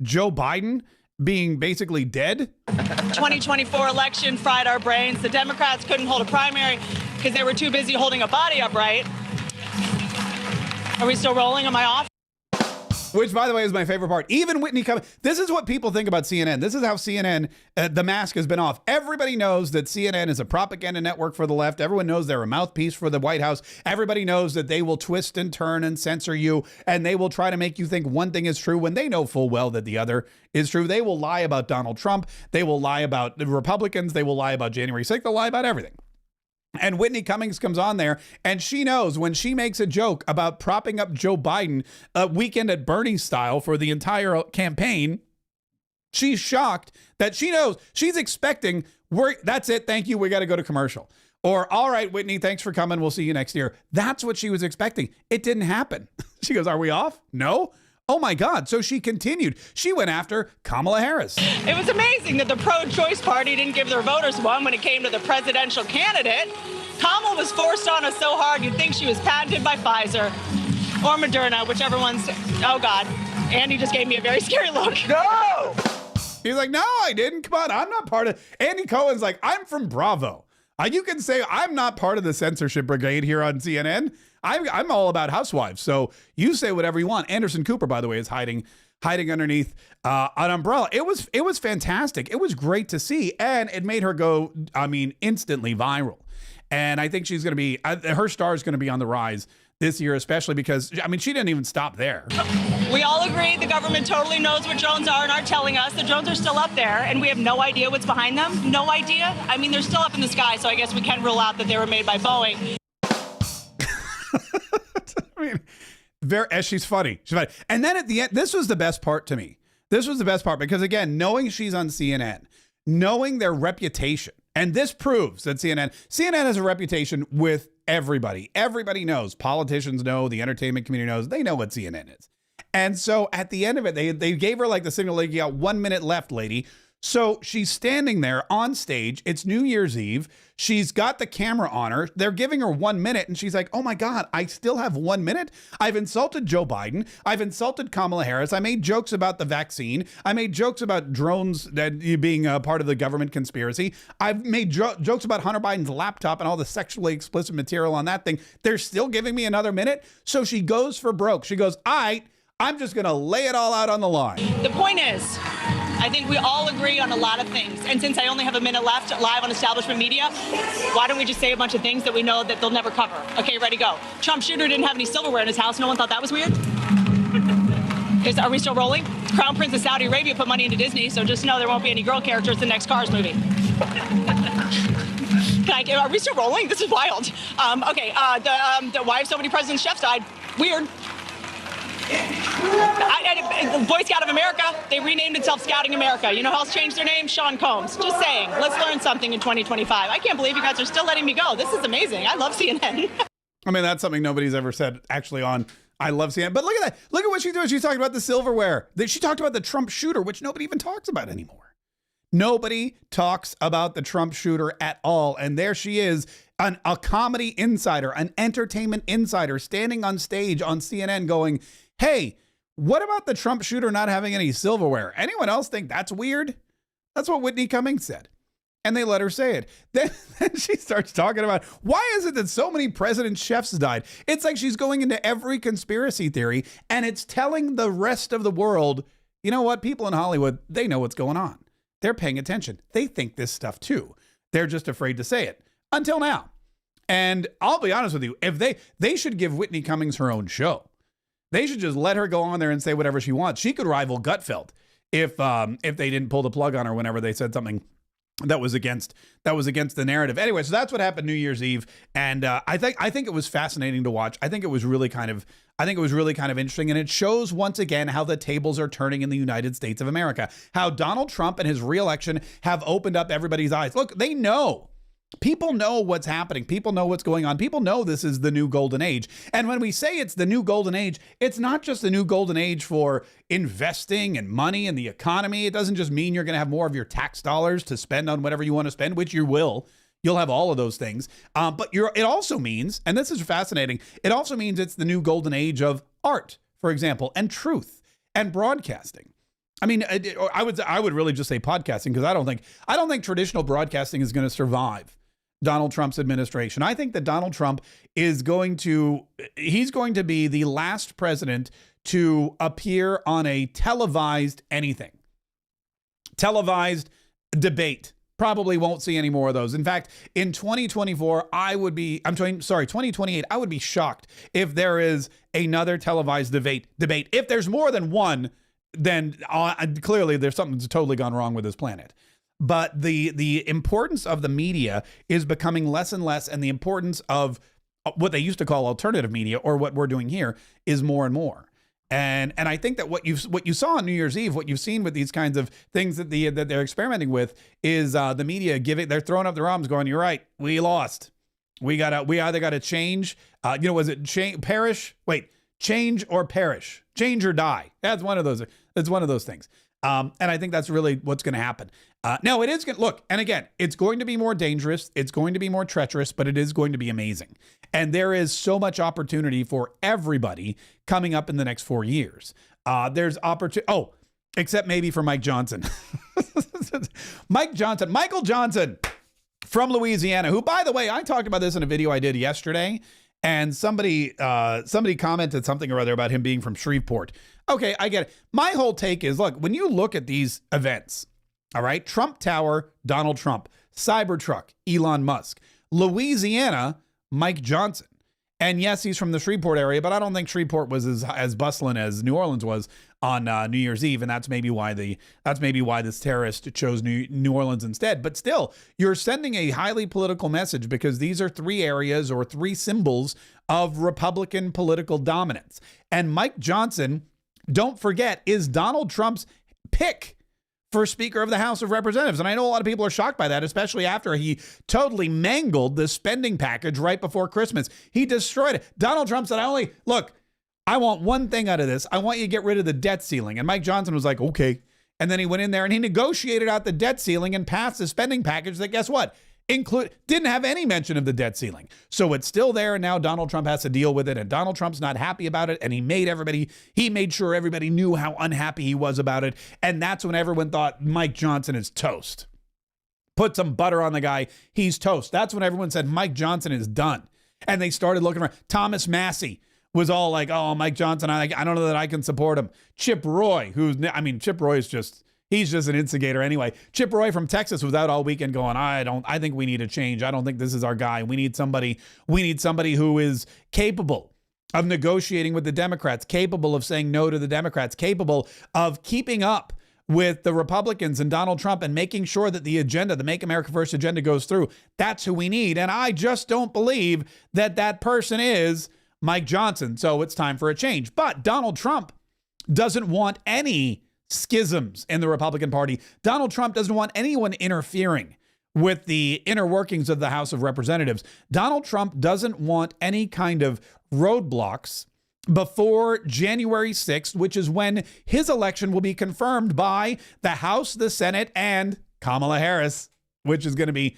Joe Biden being basically dead. 2024 election fried our brains. The Democrats couldn't hold a primary because they were too busy holding a body upright. Are we still rolling? Am I off? Which, by the way, is my favorite part. Even Whitney Cummings. This is what people think about CNN. This is how CNN, the mask has been off. Everybody knows that CNN is a propaganda network for the left. Everyone knows they're a mouthpiece for the White House. Everybody knows that they will twist and turn and censor you, and they will try to make you think one thing is true when they know full well that the other is true. They will lie about Donald Trump. They will lie about the Republicans. They will lie about January 6th. They'll lie about everything. And Whitney Cummings comes on there, and she knows when she makes a joke about propping up Joe Biden weekend at Bernie style for the entire campaign, she's shocked that she knows she's expecting, that's it, thank you, we got to go to commercial. Or, all right, Whitney, thanks for coming, we'll see you next year. That's what she was expecting. It didn't happen. She goes, are we off? No? Oh my God. So she continued. She went after Kamala Harris. It was amazing that the pro-choice party didn't give their voters one when it came to the presidential candidate. Kamala was forced on us so hard you'd think she was patented by Pfizer or Moderna, whichever one's, oh God. Andy just gave me a very scary look. No! He's like, no, I didn't. Come on, I'm not part of, Andy Cohen's like, I'm from Bravo. You can say I'm not part of the censorship brigade here on CNN. I'm all about housewives. So you say whatever you want. Anderson Cooper, by the way, is hiding underneath an umbrella. It was fantastic. It was great to see. And it made her go, instantly viral. And I think she's going to be, her star is going to be on the rise this year, especially because, she didn't even stop there. We all agree the government totally knows what drones are and aren't telling us. The drones are still up there, and we have no idea what's behind them. No idea. They're still up in the sky, so I guess we can rule out that they were made by Boeing. She's funny. And then at the end, this was the best part to me. This was the best part because, again, knowing she's on CNN, knowing their reputation, and this proves that CNN has a reputation with everybody. Everybody knows. Politicians know. The entertainment community knows. They know what CNN is. And so at the end of it, they gave her like the signal, like, you got 1 minute left, lady. So she's standing there on stage. It's New Year's Eve. She's got the camera on her. They're giving her 1 minute. And she's like, oh my God, I still have 1 minute. I've insulted Joe Biden. I've insulted Kamala Harris. I made jokes about the vaccine. I made jokes about drones being a part of the government conspiracy. I've made jokes about Hunter Biden's laptop and all the sexually explicit material on that thing. They're still giving me another minute. So she goes for broke. She goes, I'm just going to lay it all out on the line. The point is, I think we all agree on a lot of things. And since I only have a minute left live on Establishment Media, why don't we just say a bunch of things that we know that they'll never cover? Okay, ready, go. Trump shooter didn't have any silverware in his house. No one thought that was weird? Are we still rolling? Crown Prince of Saudi Arabia put money into Disney, so just know there won't be any girl characters in the next Cars movie. Are we still rolling? This is wild. The why have so many presidents' chefs died? Weird. Boy Scout of America, they renamed itself Scouting America. You know who else changed their name? Sean Combs. Just saying. Let's learn something in 2025. I can't believe you guys are still letting me go. This is amazing. I love CNN. That's something nobody's ever said actually on I love CNN. But look at that. Look at what she's doing. She's talking about the silverware. She talked about the Trump shooter, which nobody even talks about anymore. Nobody talks about the Trump shooter at all. And there she is, a comedy insider, an entertainment insider, standing on stage on CNN going, hey, what about the Trump shooter not having any silverware? Anyone else think that's weird? That's what Whitney Cummings said. And they let her say it. Then she starts talking about, why is it that so many president chefs died? It's like she's going into every conspiracy theory, and it's telling the rest of the world, you know what? People in Hollywood, they know what's going on. They're paying attention. They think this stuff too. They're just afraid to say it. Until now. And I'll be honest with you, if they should give Whitney Cummings her own show. They should just let her go on there and say whatever she wants. She could rival Gutfeld if they didn't pull the plug on her whenever they said something that was against the narrative. Anyway, so that's what happened New Year's Eve, and I think it was fascinating to watch. I think it was really kind of interesting, and it shows once again how the tables are turning in the United States of America. How Donald Trump and his reelection have opened up everybody's eyes. Look, they know. People know what's happening. People know what's going on. People know this is the new golden age. And when we say it's the new golden age, it's not just the new golden age for investing and money and the economy. It doesn't just mean you're going to have more of your tax dollars to spend on whatever you want to spend, which you will. You'll have all of those things. But it also means, and this is fascinating, it also means it's the new golden age of art, for example, and truth and broadcasting. I would really just say podcasting, because I don't think traditional broadcasting is going to survive Donald Trump's administration. I think that Donald Trump he's going to be the last president to appear on a televised anything. Televised debate. Probably won't see any more of those. In fact, in 2024, 2028, I would be shocked if there is another televised debate. If there's more than one, then clearly there's something that's totally gone wrong with this planet. But the importance of the media is becoming less and less, and the importance of what they used to call alternative media, or what we're doing here, is more and more. And I think that what you saw on New Year's Eve, what you've seen with these kinds of things that they're experimenting with, is the media they're throwing up their arms, going, "You're right, we lost. We either got to change. Was it change? change or perish, change or die. That's one of those. It's one of those things. And I think that's really what's going to happen. No, it is going to look, and again, it's going to be more dangerous. It's going to be more treacherous, but it is going to be amazing. And there is so much opportunity for everybody coming up in the next 4 years. There's opportunity. Oh, except maybe for Mike Johnson. Michael Johnson from Louisiana, who, by the way, I talked about this in a video I did yesterday. And somebody commented something or other about him being from Shreveport. Okay, I get it. My whole take is, look, when you look at these events, all right, Trump Tower, Donald Trump, Cybertruck, Elon Musk, Louisiana, Mike Johnson. And yes, he's from the Shreveport area, but I don't think Shreveport was as bustling as New Orleans was on New Year's Eve, and that's maybe why this terrorist chose New Orleans instead. But still, you're sending a highly political message because these are three areas or three symbols of Republican political dominance. And Mike Johnson, don't forget, is Donald Trump's pick for Speaker of the House of Representatives. And I know a lot of people are shocked by that, especially after he totally mangled the spending package right before Christmas. He destroyed it. Donald Trump said, I want one thing out of this. I want you to get rid of the debt ceiling. And Mike Johnson was like, okay. And then he went in there and he negotiated out the debt ceiling and passed the spending package that, guess what? Didn't have any mention of the debt ceiling. So it's still there, and now Donald Trump has to deal with it, and Donald Trump's not happy about it, and he made sure everybody knew how unhappy he was about it, and that's when everyone thought Mike Johnson is toast. Put some butter on the guy, he's toast. That's when everyone said Mike Johnson is done. And they started looking around. Thomas Massey was all like, oh, Mike Johnson, I don't know that I can support him. Chip Roy, Chip Roy is he's just an instigator anyway. Chip Roy from Texas was out all weekend going, I think we need a change. I don't think this is our guy. We need somebody who is capable of negotiating with the Democrats, capable of saying no to the Democrats, capable of keeping up with the Republicans and Donald Trump and making sure that the agenda, the Make America First agenda, goes through. That's who we need. And I just don't believe that person is Mike Johnson. So it's time for a change. But Donald Trump doesn't want any schisms in the Republican Party. Donald Trump doesn't want anyone interfering with the inner workings of the House of Representatives. Donald Trump doesn't want any kind of roadblocks before January 6th, which is when his election will be confirmed by the House, the Senate, and Kamala Harris, which is going to be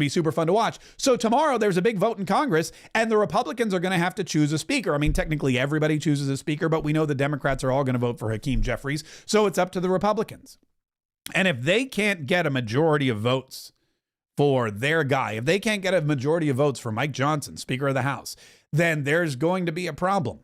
super fun to watch. So tomorrow there's a big vote in Congress, and the Republicans are going to have to choose a speaker. I mean, technically everybody chooses a speaker, but we know the Democrats are all going to vote for Hakeem Jeffries. So it's up to the Republicans. And if they can't get a majority of votes for their guy, if they can't get a majority of votes for Mike Johnson, Speaker of the House, then there's going to be a problem.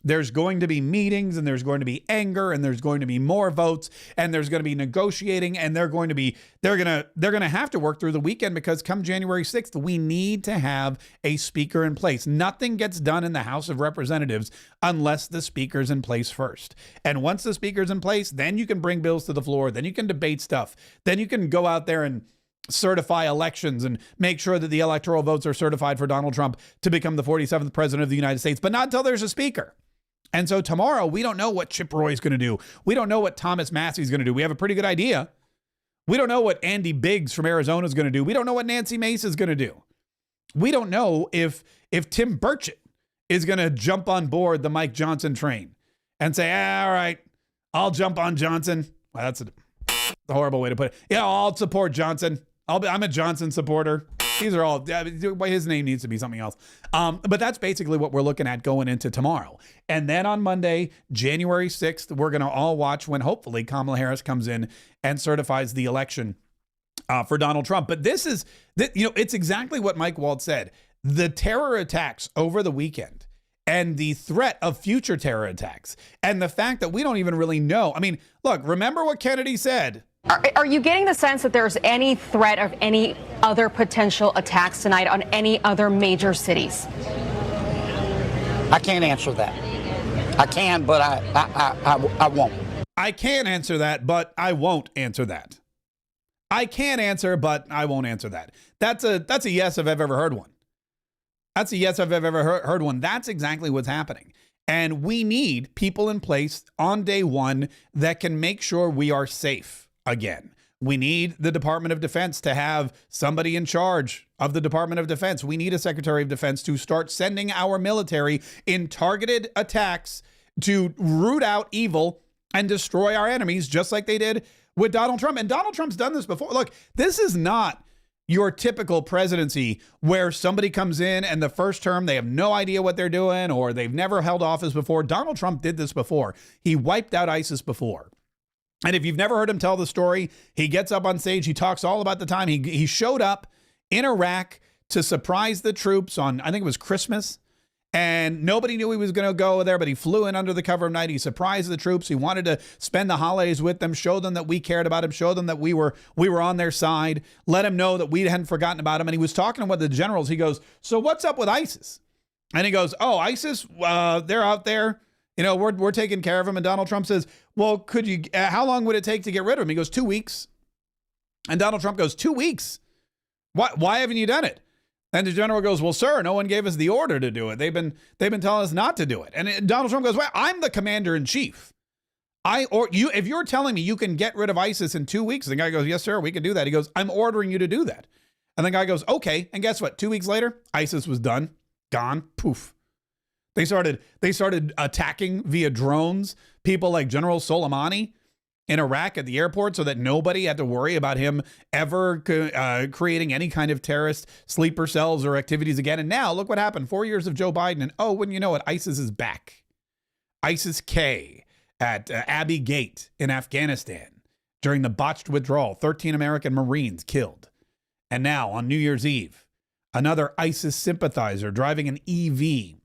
There's going to be meetings, and there's going to be anger, and there's going to be more votes, and there's going to be negotiating, and they're going to have to work through the weekend, because come January 6th, we need to have a speaker in place. Nothing gets done in the House of Representatives unless the speaker's in place first. And once the speaker's in place, then you can bring bills to the floor, then you can debate stuff, then you can go out there and certify elections and make sure that the electoral votes are certified for Donald Trump to become the 47th president of the United States, but not until there's a speaker. And so tomorrow, we don't know what Chip Roy is going to do. We don't know what Thomas Massey is going to do. We have a pretty good idea. We don't know what Andy Biggs from Arizona is going to do. We don't know what Nancy Mace is going to do. We don't know if Tim Burchett is going to jump on board the Mike Johnson train and say, all right, I'll jump on Johnson. Well, that's a horrible way to put it. Yeah, I'll support Johnson. I'm a Johnson supporter. These are all, his name needs to be something else. But that's basically what we're looking at going into tomorrow. And then on Monday, January 6th, we're going to all watch when hopefully Kamala Harris comes in and certifies the election for Donald Trump. But it's exactly what Mike Waltz said. The terror attacks over the weekend and the threat of future terror attacks and the fact that we don't even really know. I mean, look, remember what Kennedy said. Are you getting the sense that there's any threat of any other potential attacks tonight on any other major cities? I can't answer that. I can, but I won't. I can answer that, but I won't answer that. I can answer, but I won't answer that. That's a yes if I've ever heard one. That's a yes if I've ever heard one. That's exactly what's happening. And we need people in place on day one that can make sure we are safe again. We need the Department of Defense to have somebody in charge of the Department of Defense. We need a Secretary of Defense to start sending our military in targeted attacks to root out evil and destroy our enemies, just like they did with Donald Trump. And Donald Trump's done this before. Look, this is not your typical presidency where somebody comes in and the first term they have no idea what they're doing or they've never held office before. Donald Trump did this before. He wiped out ISIS before. And if you've never heard him tell the story, he gets up on stage. He talks all about the time he showed up in Iraq to surprise the troops on, I think it was Christmas. And nobody knew he was going to go there, but he flew in under the cover of night. He surprised the troops. He wanted to spend the holidays with them, show them that we cared about him, show them that we were on their side, let them know that we hadn't forgotten about him. And he was talking with the generals. He goes, so what's up with ISIS? And he goes, oh, ISIS, they're out there. You know, we're taking care of them. And Donald Trump says, well, how long would it take to get rid of him? He goes, 2 weeks. And Donald Trump goes, 2 weeks? Why haven't you done it? And the general goes, well, sir, no one gave us the order to do it. They've been telling us not to do it. And Donald Trump goes, well, I'm the commander in chief. If you're telling me you can get rid of ISIS in 2 weeks, the guy goes, yes, sir, we can do that. He goes, I'm ordering you to do that. And the guy goes, okay. And guess what? 2 weeks later, ISIS was done, gone, poof. They started attacking via drones people like General Soleimani in Iraq at the airport so that nobody had to worry about him ever creating any kind of terrorist sleeper cells or activities again. And now look what happened. 4 years of Joe Biden. And oh, wouldn't you know it, ISIS is back. ISIS-K at Abbey Gate in Afghanistan during the botched withdrawal. 13 American Marines killed. And now on New Year's Eve, another ISIS sympathizer driving an EV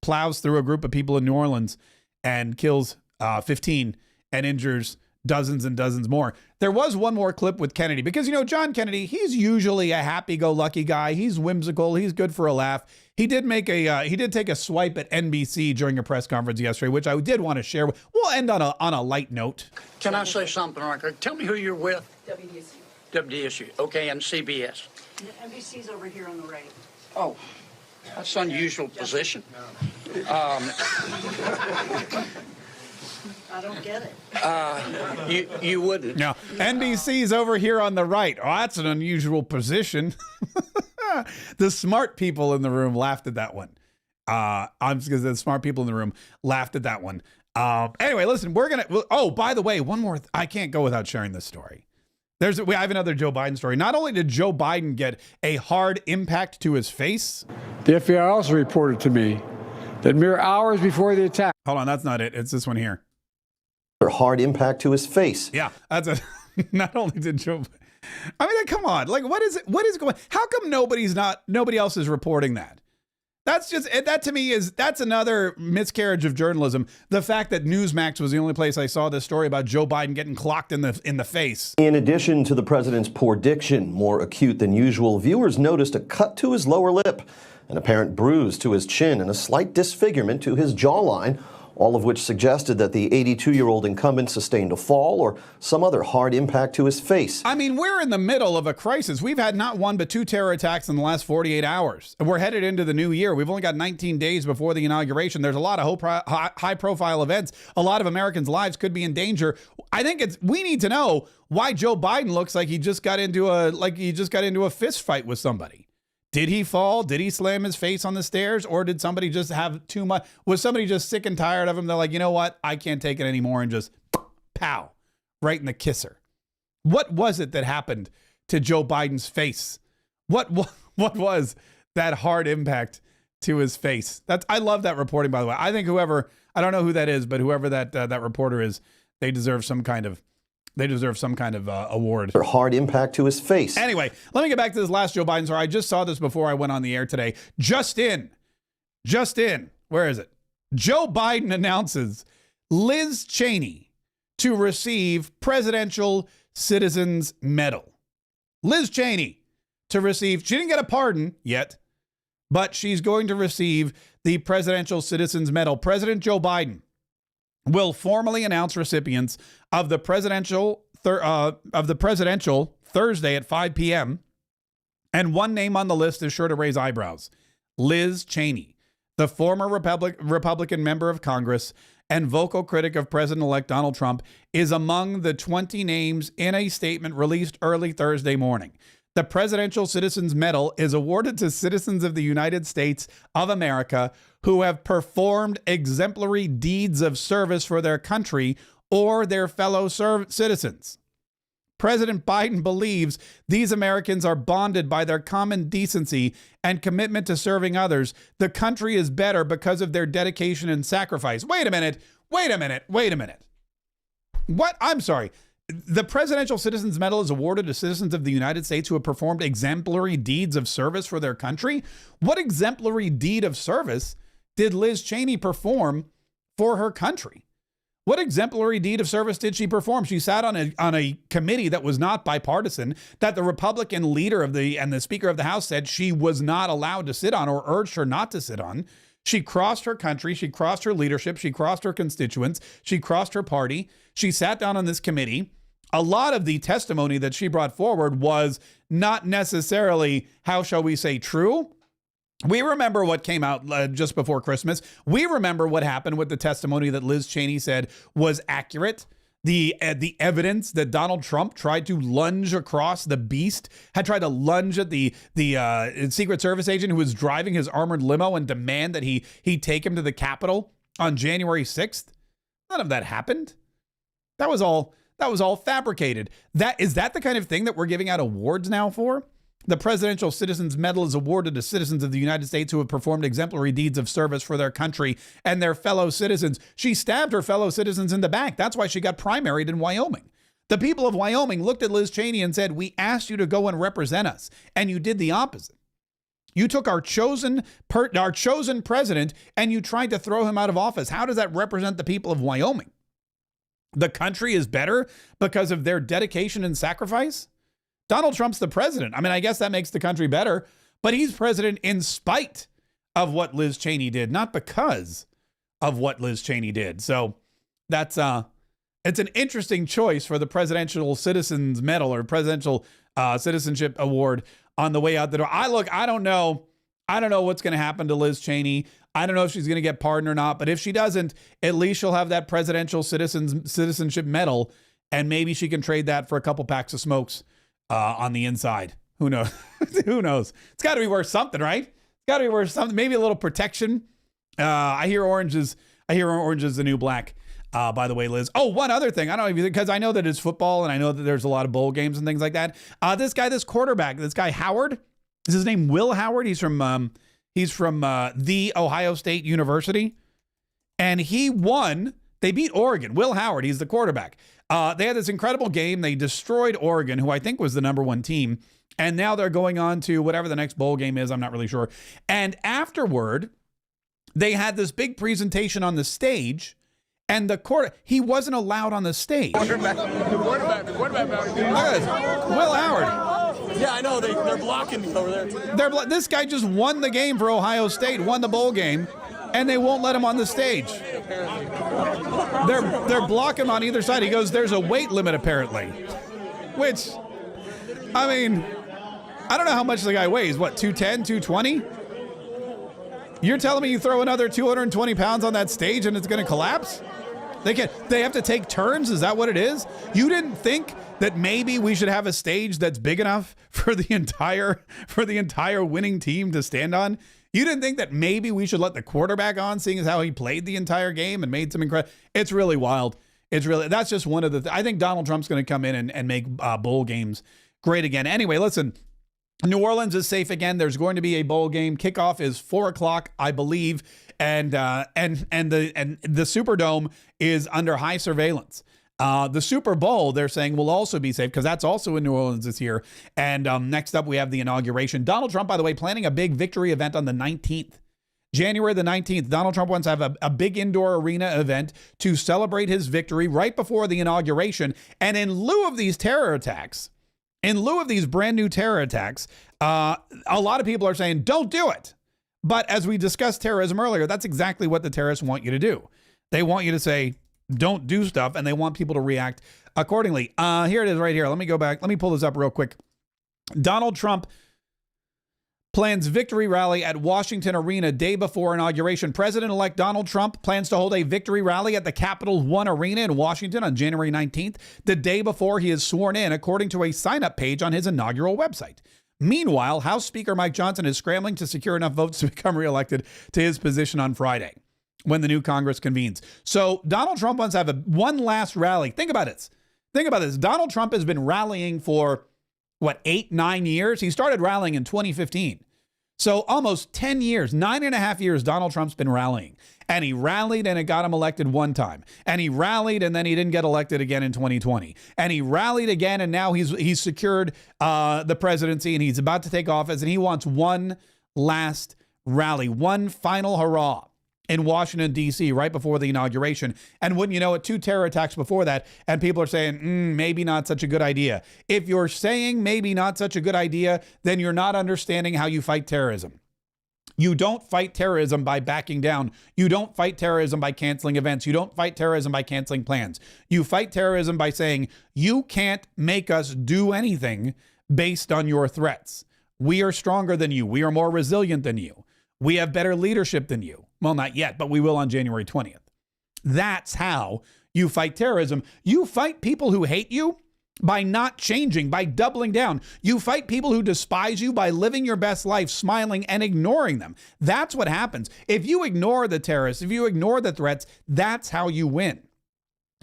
plows through a group of people in New Orleans and kills 15 and injures dozens and dozens more. There was one more clip with Kennedy because, you know, John Kennedy, he's usually a happy-go-lucky guy. He's whimsical. He's good for a laugh. He did take a swipe at NBC during a press conference yesterday, which I did want to share. We'll end on a light note. Can I say something, Ronka? Tell me who you're with. WDSU. WDSU. Okay, and CBS. NBC's over here on the right. Oh, that's an unusual position. I don't get it. You wouldn't. No, NBC's over here on the right. Oh, that's an unusual position. The smart people in the room laughed at that one. Because the smart people in the room laughed at that one. Anyway, listen, oh, by the way, one more. I can't go without sharing this story. I have another Joe Biden story. Not only did Joe Biden get a hard impact to his face. The FBI also reported to me that mere hours before the attack. Hold on, that's not it. It's this one here. Hard impact to his face. Yeah, that's a. Not only did Joe. I mean, come on. Like, what is it? What is going? How come nobody else is reporting that? That to me that's another miscarriage of journalism. The fact that Newsmax was the only place I saw this story about Joe Biden getting clocked in the face. In addition to the president's poor diction, more acute than usual, viewers noticed a cut to his lower lip, an apparent bruise to his chin, and a slight disfigurement to his jawline, all of which suggested that the 82-year-old incumbent sustained a fall or some other hard impact to his face. I mean, we're in the middle of a crisis. We've had not one but two terror attacks in the last 48 hours. We're headed into the new year. We've only got 19 days before the inauguration. There's a lot of high-profile events. A lot of Americans' lives could be in danger. I think we need to know why Joe Biden looks like he just got into a fist fight with somebody. Did he fall? Did he slam his face on the stairs? Or did somebody just have too much? Was somebody just sick and tired of him? They're like, you know what? I can't take it anymore, and just pow, right in the kisser. What was it that happened to Joe Biden's face? What was that hard impact to his face? I love that reporting, by the way. I think I don't know who that is, but whoever that reporter is, they deserve some kind of award. Their hard impact to his face. Anyway, let me get back to this last Joe Biden story. I just saw this before I went on the air today. Just in. Where is it? Joe Biden announces Liz Cheney to receive Presidential Citizens Medal. Liz Cheney to receive, she didn't get a pardon yet, but she's going to receive the Presidential Citizens Medal. President Joe Biden will formally announce recipients of the presidential Thursday at 5 p.m. And one name on the list is sure to raise eyebrows. Liz Cheney, the former Republican member of Congress and vocal critic of President-elect Donald Trump, is among the 20 names in a statement released early Thursday morning. The Presidential Citizens Medal is awarded to citizens of the United States of America who have performed exemplary deeds of service for their country or their fellow citizens. President Biden believes these Americans are bonded by their common decency and commitment to serving others. The country is better because of their dedication and sacrifice. Wait a minute. What? I'm sorry. The Presidential Citizens Medal is awarded to citizens of the United States who have performed exemplary deeds of service for their country. What exemplary deed of service did Liz Cheney perform for her country? What exemplary deed of service did she perform? She sat on a committee that was not bipartisan, that the Republican leader and the Speaker of the House said she was not allowed to sit on or urged her not to sit on. She crossed her country. She crossed her leadership. She crossed her constituents. She crossed her party. She sat down on this committee. A lot of the testimony that she brought forward was not necessarily, how shall we say, true. We remember what came out just before Christmas. We remember what happened with the testimony that Liz Cheney said was accurate. The evidence that Donald Trump tried to lunge across the beast, had tried to lunge at the Secret Service agent who was driving his armored limo and demand that he take him to the Capitol on January 6th. None of that happened. That was all fabricated. Is that the kind of thing that we're giving out awards now for? The Presidential Citizens Medal is awarded to citizens of the United States who have performed exemplary deeds of service for their country and their fellow citizens. She stabbed her fellow citizens in the back. That's why she got primaried in Wyoming. The people of Wyoming looked at Liz Cheney and said, "We asked you to go and represent us, and you did the opposite. You took our chosen president and you tried to throw him out of office. How does that represent the people of Wyoming? The country is better because of their dedication and sacrifice? Donald Trump's the president. I mean, I guess that makes the country better, but he's president in spite of what Liz Cheney did, not because of what Liz Cheney did. So that's it's an interesting choice for the Presidential Citizens Medal or Presidential Citizenship Award on the way out the door. I don't know what's going to happen to Liz Cheney. I don't know if she's going to get pardoned or not, but if she doesn't, at least she'll have that Presidential Citizenship Medal, and maybe she can trade that for a couple packs of smokes on the inside. Who knows? Who knows? It's got to be worth something, right? It's got to be worth something. Maybe a little protection. I hear orange is the new black. By the way, Liz. Oh, one other thing. I don't know if you think, because I know that it's football and I know that there's a lot of bowl games and things like that. This quarterback, this guy Howard, is his name Will Howard? He's from the Ohio State University, and he won. They beat Oregon. Will Howard, he's the quarterback. They had this incredible game. They destroyed Oregon, who I think was the #1 team. And now they're going on to whatever the next bowl game is. I'm not really sure. And afterward, they had this big presentation on the stage, and he wasn't allowed on the stage. The quarterback. Will Howard. Yeah, I know. They're blocking me over there. This guy just won the game for Ohio State, won the bowl game, and they won't let him on the stage. They're blocking him on either side. He goes, "There's a weight limit apparently," which, I mean, I don't know how much the guy weighs. What, 210, 220? You're telling me you throw another 220 pounds on that stage and it's going to collapse? They have to take turns? Is that what it is? You didn't think that maybe we should have a stage that's big enough for the entire winning team to stand on? You didn't think that maybe we should let the quarterback on, seeing as how he played the entire game and made some incredible... It's really wild. That's just one of the... I think Donald Trump's going to come in and make bowl games great again. Anyway, listen, New Orleans is safe again. There's going to be a bowl game. Kickoff is 4:00, I believe, and the Superdome is under high surveillance. The Super Bowl, they're saying, will also be safe because that's also in New Orleans this year. And next up, we have the inauguration. Donald Trump, by the way, planning a big victory event on the 19th. January the 19th, Donald Trump wants to have a big indoor arena event to celebrate his victory right before the inauguration. And in lieu of these terror attacks, in lieu of these brand new terror attacks, a lot of people are saying, don't do it. But as we discussed terrorism earlier, that's exactly what the terrorists want you to do. They want you to say, don't do stuff, and they want people to react accordingly. Here it is right here. Let me go back. Let me pull this up real quick. Donald Trump plans victory rally at Washington Arena day before inauguration. President-elect Donald Trump plans to hold a victory rally at the Capital One Arena in Washington on January 19th, the day before he is sworn in, according to a sign-up page on his inaugural website. Meanwhile, House Speaker Mike Johnson is scrambling to secure enough votes to become reelected to his position on Friday when the new Congress convenes. So Donald Trump wants to have one last rally. Think about this. Donald Trump has been rallying for 8-9 years? He started rallying in 2015. So almost 10 years, 9.5 years, Donald Trump's been rallying. And he rallied and it got him elected one time. And he rallied and then he didn't get elected again in 2020. And he rallied again and now he's secured the presidency and he's about to take office and he wants one last rally, one final hurrah in Washington, D.C. right before the inauguration. And wouldn't you know it, 2 terror attacks before that. And people are saying, maybe not such a good idea. If you're saying maybe not such a good idea, then you're not understanding how you fight terrorism. You don't fight terrorism by backing down. You don't fight terrorism by canceling events. You don't fight terrorism by canceling plans. You fight terrorism by saying, you can't make us do anything based on your threats. We are stronger than you. We are more resilient than you. We have better leadership than you. Well, not yet, but we will on January 20th. That's how you fight terrorism. You fight people who hate you by not changing, by doubling down. You fight people who despise you by living your best life, smiling and ignoring them. That's what happens. If you ignore the terrorists, if you ignore the threats, that's how you win.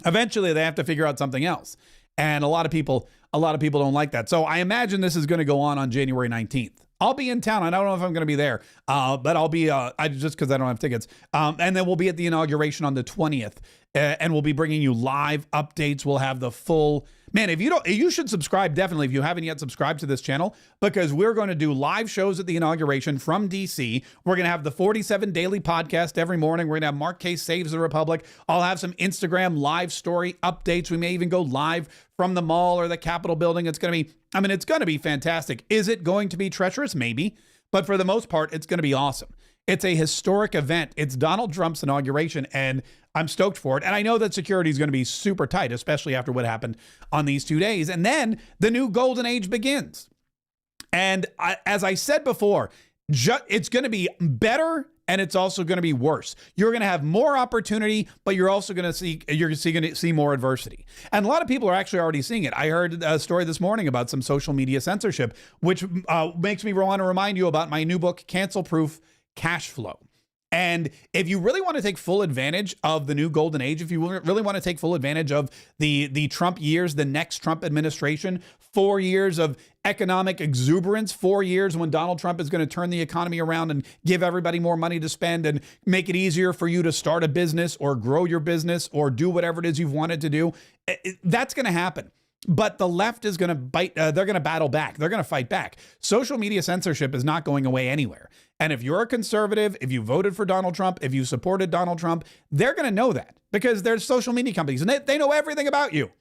Eventually, they have to figure out something else. And a lot of people don't like that. So I imagine this is going to go on January 19th. I'll be in town. I don't know if I'm going to be there, but I'll be just because I don't have tickets. And then we'll be at the inauguration on the 20th, and we'll be bringing you live updates. We'll have the full. Man, you should subscribe definitely if you haven't yet subscribed to this channel, because we're going to do live shows at the inauguration from DC. We're going to have the 47 daily podcast every morning. We're going to have Mark Kaye Saves the Republic. I'll have some Instagram live story updates. We may even go live from the mall or the Capitol building. It's going to be fantastic. Is it going to be treacherous? Maybe. But for the most part, it's going to be awesome. It's a historic event. It's Donald Trump's inauguration, and I'm stoked for it. And I know that security is going to be super tight, especially after what happened on these 2 days. And then the new golden age begins. And as I said before, it's going to be better, and it's also going to be worse. You're going to have more opportunity, but you're also going to see more adversity. And a lot of people are actually already seeing it. I heard a story this morning about some social media censorship, which makes me want to remind you about my new book, Cancel Proof Cash Flow. And if you really want to take full advantage of the new golden age, if you really want to take full advantage of the Trump years, the next Trump administration, 4 years of economic exuberance, 4 years when Donald Trump is going to turn the economy around and give everybody more money to spend and make it easier for you to start a business or grow your business or do whatever it is you've wanted to do, that's going to happen. But the left is going to bite. They're going to battle back. They're going to fight back. Social media censorship is not going away anywhere. And if you're a conservative, if you voted for Donald Trump, if you supported Donald Trump, they're going to know that because there's social media companies and they know everything about you.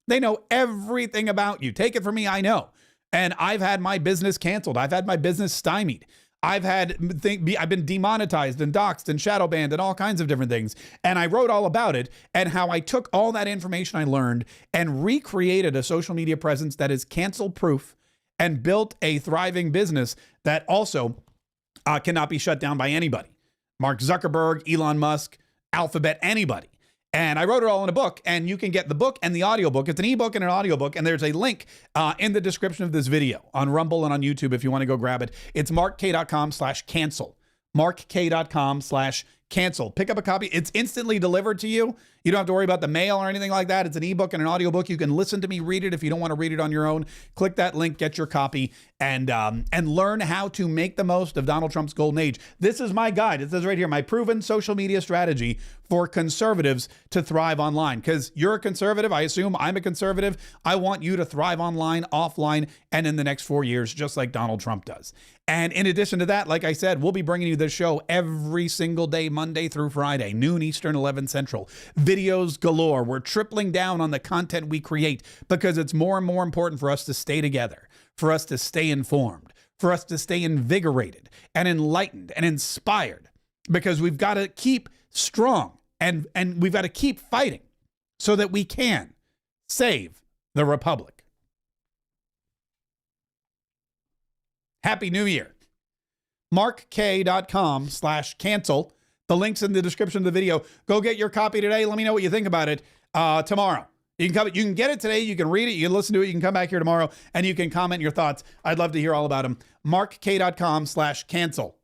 They know everything about you. Take it from me. I know. And I've had my business canceled. I've had my business stymied. I've been demonetized and doxxed and shadow banned and all kinds of different things. And I wrote all about it and how I took all that information I learned and recreated a social media presence that is cancel proof and built a thriving business that also cannot be shut down by anybody. Mark Zuckerberg, Elon Musk, Alphabet, anybody. And I wrote it all in a book, and you can get the book and the audiobook. It's an ebook and an audiobook, and there's a link in the description of this video on Rumble and on YouTube if you want to go grab it. It's markkay.com/cancel. markkay.com/cancel. Pick up a copy. It's instantly delivered to you. You don't have to worry about the mail or anything like that. It's an ebook and an audiobook. You can listen to me read it if you don't want to read it on your own. Click that link, get your copy, and learn how to make the most of Donald Trump's golden age. This is my guide. It says right here, my proven social media strategy for conservatives to thrive online. Because you're a conservative. I assume I'm a conservative. I want you to thrive online, offline, and in the next 4 years, just like Donald Trump does. And in addition to that, like I said, we'll be bringing you this show every single day, Monday through Friday, noon Eastern, 11 Central. Videos galore. We're tripling down on the content we create because it's more and more important for us to stay together, for us to stay informed, for us to stay invigorated and enlightened and inspired, because we've got to keep strong and we've got to keep fighting so that we can save the Republic. Happy New Year. markkay.com/cancel. The link's in the description of the video. Go get your copy today. Let me know what you think about it tomorrow. You can get it today. You can read it. You can listen to it. You can come back here tomorrow and you can comment your thoughts. I'd love to hear all about them. markkay.com/cancel.